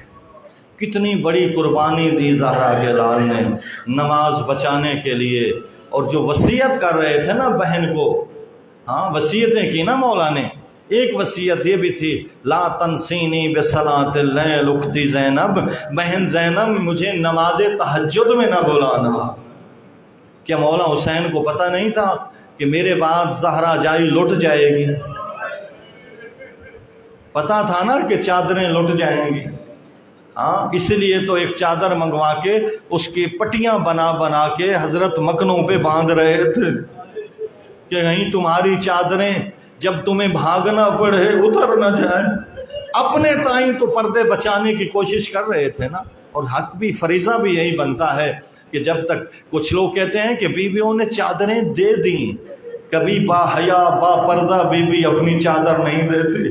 کتنی بڑی قربانی دی زہرا کے لال نے نماز بچانے کے لیے. اور جو وصیت کر رہے تھے نا بہن کو, ہاں وصیتیں کی نا مولا نے. ایک وصیت یہ بھی تھی لا تنسینی بصلاۃ اللیل اختی زینب, بہن زینب مجھے نماز تہجد میں نہ بلانا. کیا مولا حسین کو پتہ نہیں تھا کہ میرے بعد زہرا جائی لٹ جائے گی؟ پتہ تھا نا کہ چادریں لٹ جائیں گی. ہاں, اس لیے تو ایک چادر منگوا کے اس کی پٹیاں بنا بنا کے حضرت مکنوں پہ باندھ رہے تھے کہ کہیں تمہاری چادریں جب تمہیں بھاگنا پڑے اتر نہ جائیں. اپنے تائیں تو پردے بچانے کی کوشش کر رہے تھے نا, اور حق بھی فریضہ بھی یہی بنتا ہے کہ جب تک کچھ لوگ کہتے ہیں کہ بیویوں نے چادریں دے دیں, کبھی با حیا با پردہ بیوی اپنی چادر نہیں دیتی.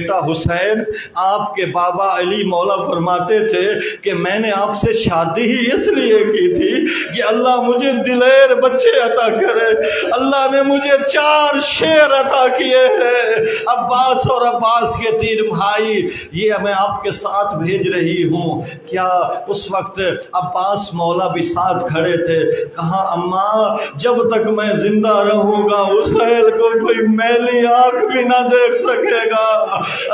بیٹا حسین، آپ کے بابا علی مولا فرماتے تھے کہ میں نے آپ سے شادی ہی اس لیے کی تھی کہ اللہ مجھے دلیر بچے عطا کرے۔ اللہ نے مجھے 4 شیر عطا کیے ہیں، عباس اور عباس کے 3 بھائی، یہ میں آپ کے ساتھ بھیج رہی ہوں۔ کیا اس وقت عباس مولا بھی ساتھ کھڑے تھے؟ کہا اماں جب تک میں زندہ رہوں گا حسین کو کوئی میلی آنکھ بھی نہ دیکھ سکے گا۔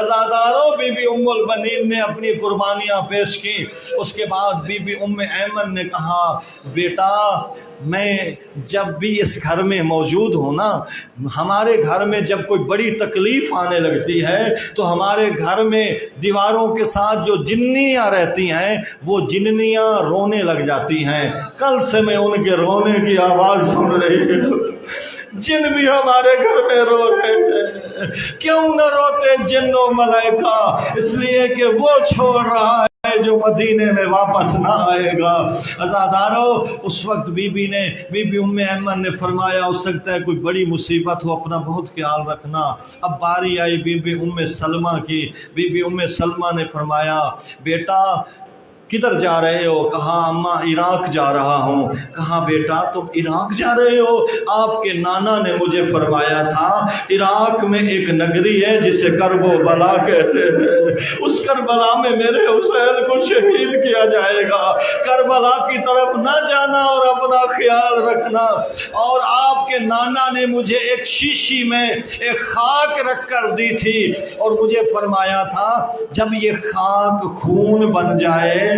عزاداروں، بی بی ام البنین نے اپنی قربانیاں پیش کی۔ اس کے بعد بی بی ام ایمن نے کہا بیٹا میں جب بھی اس گھر میں موجود ہوں نا، ہمارے گھر میں جب کوئی بڑی تکلیف آنے لگتی ہے تو ہمارے گھر میں دیواروں کے ساتھ جو جنیاں رہتی ہیں وہ جنیاں رونے لگ جاتی ہیں۔ کل سے میں ان کے رونے کی آواز سن رہی ہوں۔ جن بھی ہمارے گھر میں رو رہے ہیں، کیوں نہ روتے جن و ملائکہ؟ اس لیے کہ وہ چھوڑ رہا ہے جو مدینے میں واپس نہ آئے گا۔ عزادارو، اس وقت بی بی ام ایمن نے فرمایا ہو سکتا ہے کوئی بڑی مصیبت ہو، اپنا بہت خیال رکھنا۔ اب باری آئی بی بی ام سلمہ کی۔ بی بی ام سلمہ نے فرمایا بیٹا کدھر جا رہے ہو؟ کہا اماں عراق جا رہا ہوں۔ کہا بیٹا تم عراق جا رہے ہو؟ آپ کے نانا نے مجھے فرمایا تھا عراق میں ایک نگری ہے جسے کرب و بلا کہتے ہیں، اس کربلا میں میرے حسین کو شہید کیا جائے گا۔ کربلا کی طرف نہ جانا اور اپنا خیال رکھنا۔ اور آپ کے نانا نے مجھے ایک شیشی میں ایک خاک رکھ کر دی تھی اور مجھے فرمایا تھا جب یہ خاک خون بن جائے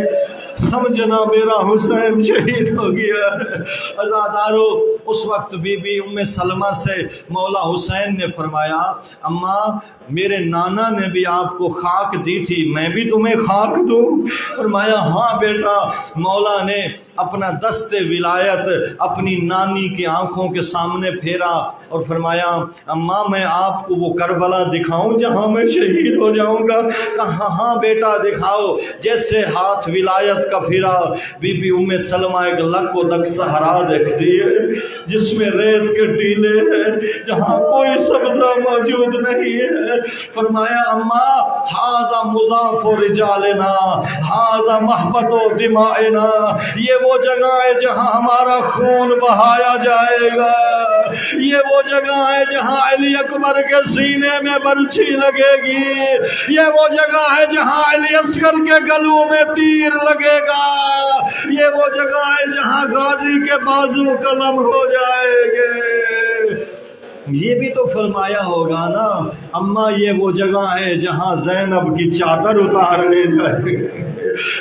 سمجھنا میرا حسین شہید ہو گیا ہے۔ عزادارو، اس وقت بی بی ام سلمہ سے مولا حسین نے فرمایا اماں میرے نانا نے بھی آپ کو خاک دی تھی، میں بھی تمہیں خاک دوں؟ فرمایا ہاں بیٹا۔ مولا نے اپنا دست ولایت اپنی نانی کی آنکھوں کے سامنے پھیرا اور فرمایا اماں میں آپ کو وہ کربلا دکھاؤں جہاں میں شہید ہو جاؤں گا؟ کہا ہاں بیٹا دکھاؤ۔ جیسے ہاتھ ولایت کا پھرا، بی بی ام سلمہ ایک لک و دک صحرا دیکھتی ہے جس میں ریت کے ٹیلے ہیں، جہاں کوئی سبزہ موجود نہیں ہے۔ فرمایا اماں ھذا مضاف رجالنا ھذا محبت و دمائنا، یہ وہ جگہ ہے جہاں ہمارا خون بہایا جائے گا، یہ وہ جگہ ہے جہاں علی اکبر کے سینے میں برچھی لگے گی، یہ وہ جگہ ہے جہاں علی اصغر کے گلوں میں تیر لگے گا، یہ وہ جگہ ہے جہاں غازی کے بازو قلم ہو جائے گے۔ یہ بھی تو فرمایا ہوگا نا اماں یہ وہ جگہ ہے جہاں زینب کی چادر اتارنے جائے گی،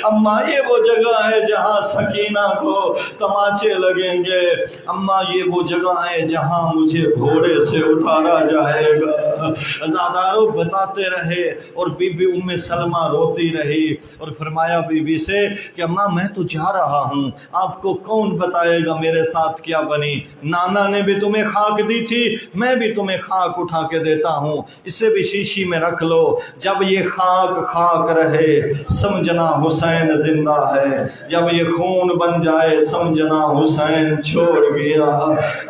اماں یہ وہ جگہ ہے جہاں سکینہ کو تماچے لگیں گے، اماں یہ وہ جگہ ہے جہاں مجھے گھوڑے سے اتارا جائے گا۔ عزادارو بتاتے رہے اور بی بی ام سلمہ روتی رہی اور فرمایا بی بی سے کہ اماں میں تو جا رہا ہوں، آپ کو کون بتائے گا میرے ساتھ کیا بنی؟ نانا نے بھی تمہیں خاک دی تھی، میں بھی تمہیں خاک اٹھا کے دیتا ہوں، اسے بھی شیشی میں رکھ لو، جب یہ خاک رہے سمجھنا حسین زندہ ہے، جب یہ خون بن جائے سمجھنا حسین چھوڑ گیا۔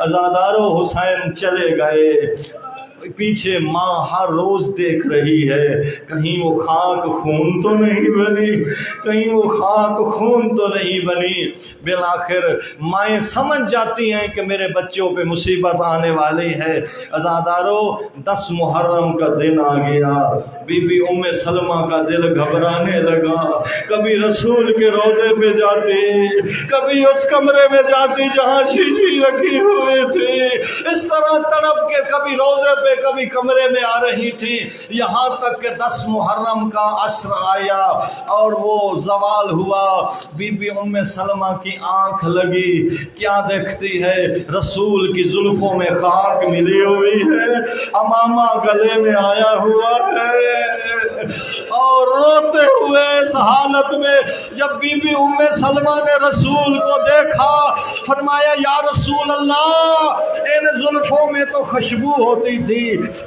عزادارو حسین چلے گئے، پیچھے ماں ہر روز دیکھ رہی ہے کہیں وہ خاک خون تو نہیں بنی، کہیں وہ خاک خون تو نہیں بنی۔ بالآخر مائیں سمجھ جاتی ہیں کہ میرے بچوں پہ مصیبت آنے والی ہے۔ عزادارو 10 محرم کا دن آ گیا، بی بی ام سلمہ کا دل گھبرانے لگا، کبھی رسول کے روضے پہ جاتی، کبھی اس کمرے میں جاتی جہاں شیشی رکھی ہوئی تھی، اس طرح تڑپ کے کبھی روضے پہ کبھی کمرے میں آ رہی تھی، یہاں تک کہ 10 محرم کا عصر آیا اور وہ زوال ہوا۔ بی بی ام سلمہ کی آنکھ لگی، کیا دیکھتی ہے؟ رسول کی زلفوں میں خاک ملی ہوئی ہے، امامہ گلے میں آیا ہوا ہے، اور روتے ہوئے اس حالت میں جب بی بی ام سلمہ نے رسول کو دیکھا فرمایا یا رسول اللہ ان زلفوں میں تو خوشبو ہوتی تھی،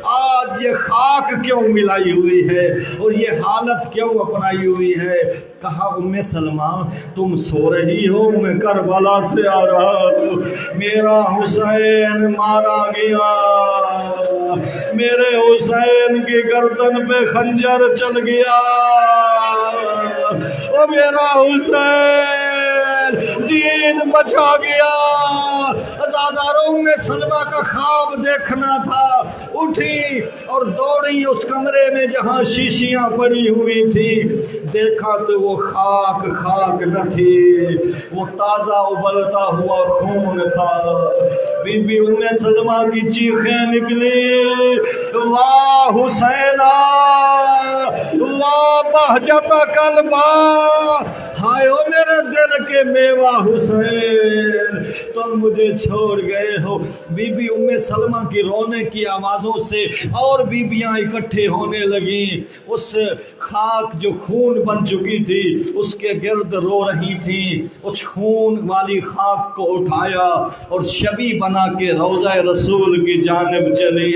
آج یہ خاک کیوں ملائی ہوئی ہے اور یہ حالت کیوں اپنائی ہوئی ہے؟ کہا ام سلمہ تم سو رہی ہو، میں کربلا سے آ رہا ہوں، میرا حسین مارا گیا، میرے حسین کی گردن پہ خنجر چل گیا، او میرا حسین دین بچا گیا۔ عزاداروں میں سلمہ کا خواب دیکھنا تھا، اٹھی اور دوڑی اس کمرے میں جہاں شیشیاں پڑی ہوئی تھی، دیکھا تو وہ خاک خاک نہ تھی، وہ تازہ ابلتا ہوا خون تھا۔ بی بی ام سلمہ کی چیخیں نکلی، واہ حسینہ، واہ بہجت قلبا، ہائے او میرے دل کے میوہ حسین، تم مجھے چھوڑ گئے ہو۔ بی بی ام سلمہ کی رونے کی آوازوں سے اور بیبیاں اکٹھے ہونے لگیں، اس خاک جو خون بن چکی تھی اس کے گرد رو رہی تھی۔ اس خون والی خاک کو اٹھایا اور شبی بنا کے روضہ رسول کی جانب چلی،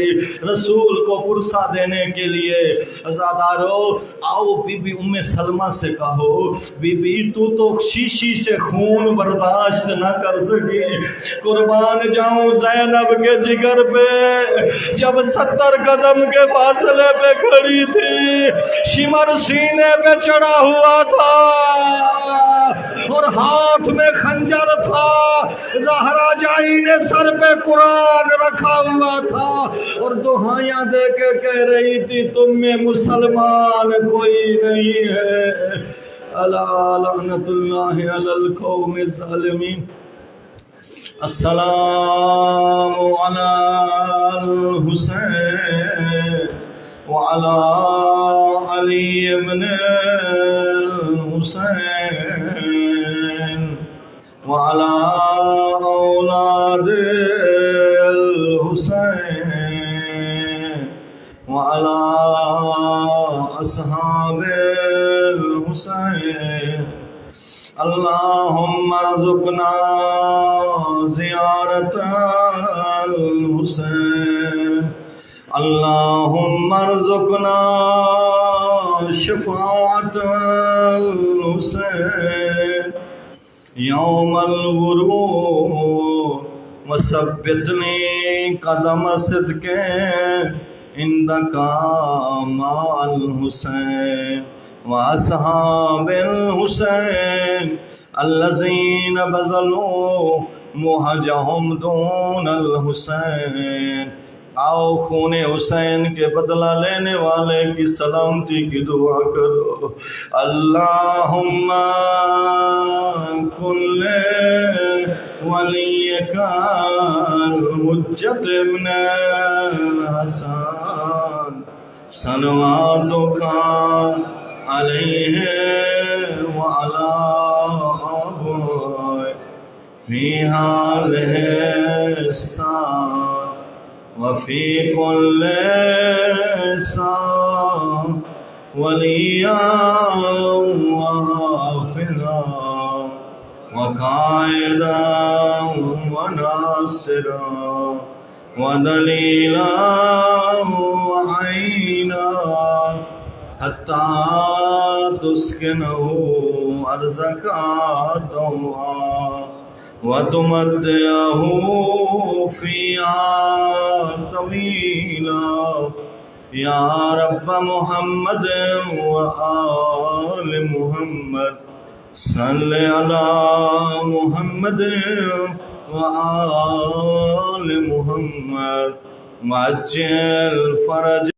رسول کو پرسہ دینے کے لیے۔ عزادارو آؤ بی بی ام سلمہ سے کہو، بی بی تو شیشی سے خون برداشت نہ کر سکی، قربان جاؤں زینب کے جگر پہ، جب 70 قدم کے فاصلے پہ کھڑی تھی، شمر سینے پہ چڑھا ہوا تھا اور ہاتھ میں خنجر تھا، زہرا جائی نے سر پہ قرآن رکھا ہوا تھا اور دعائیاں دے کے کہہ رہی تھی تم میں مسلمان کوئی نہیں ہے۔ الا لعنت اللہ علی القوم الظالمین۔ السلام علی الحسین وعلی علی ابن الحسین وعلی اولاد الحسین وعلی اصحاب الحسین۔ اللہم ارزقنا زیارت الحسین، اللہم ارزقنا شفاعت الحسین یوم الغروب، وثبتنی قدم صدق عندک مع الحسین واصحاب الحسین الذین بذلوا مہجہم دون الحسین۔ آؤ خون حسین کے بدلہ لینے والے کی سلامتی کی دعا کرو۔ اللہم کن ولیک الحجۃ ابن الحسن صلواتک علیہ وعلی آبائہ فی ہذہ الساعة وفی کل ساعة ولیا وحافظا وقائدا وناصرا ودلیلا وعینا حتی تسکنہ ارضک طوعا وتمتعہ فیہا طویلا۔ یا رب محمد وآل محمد صلی علی محمد وآل محمد وعجل فرج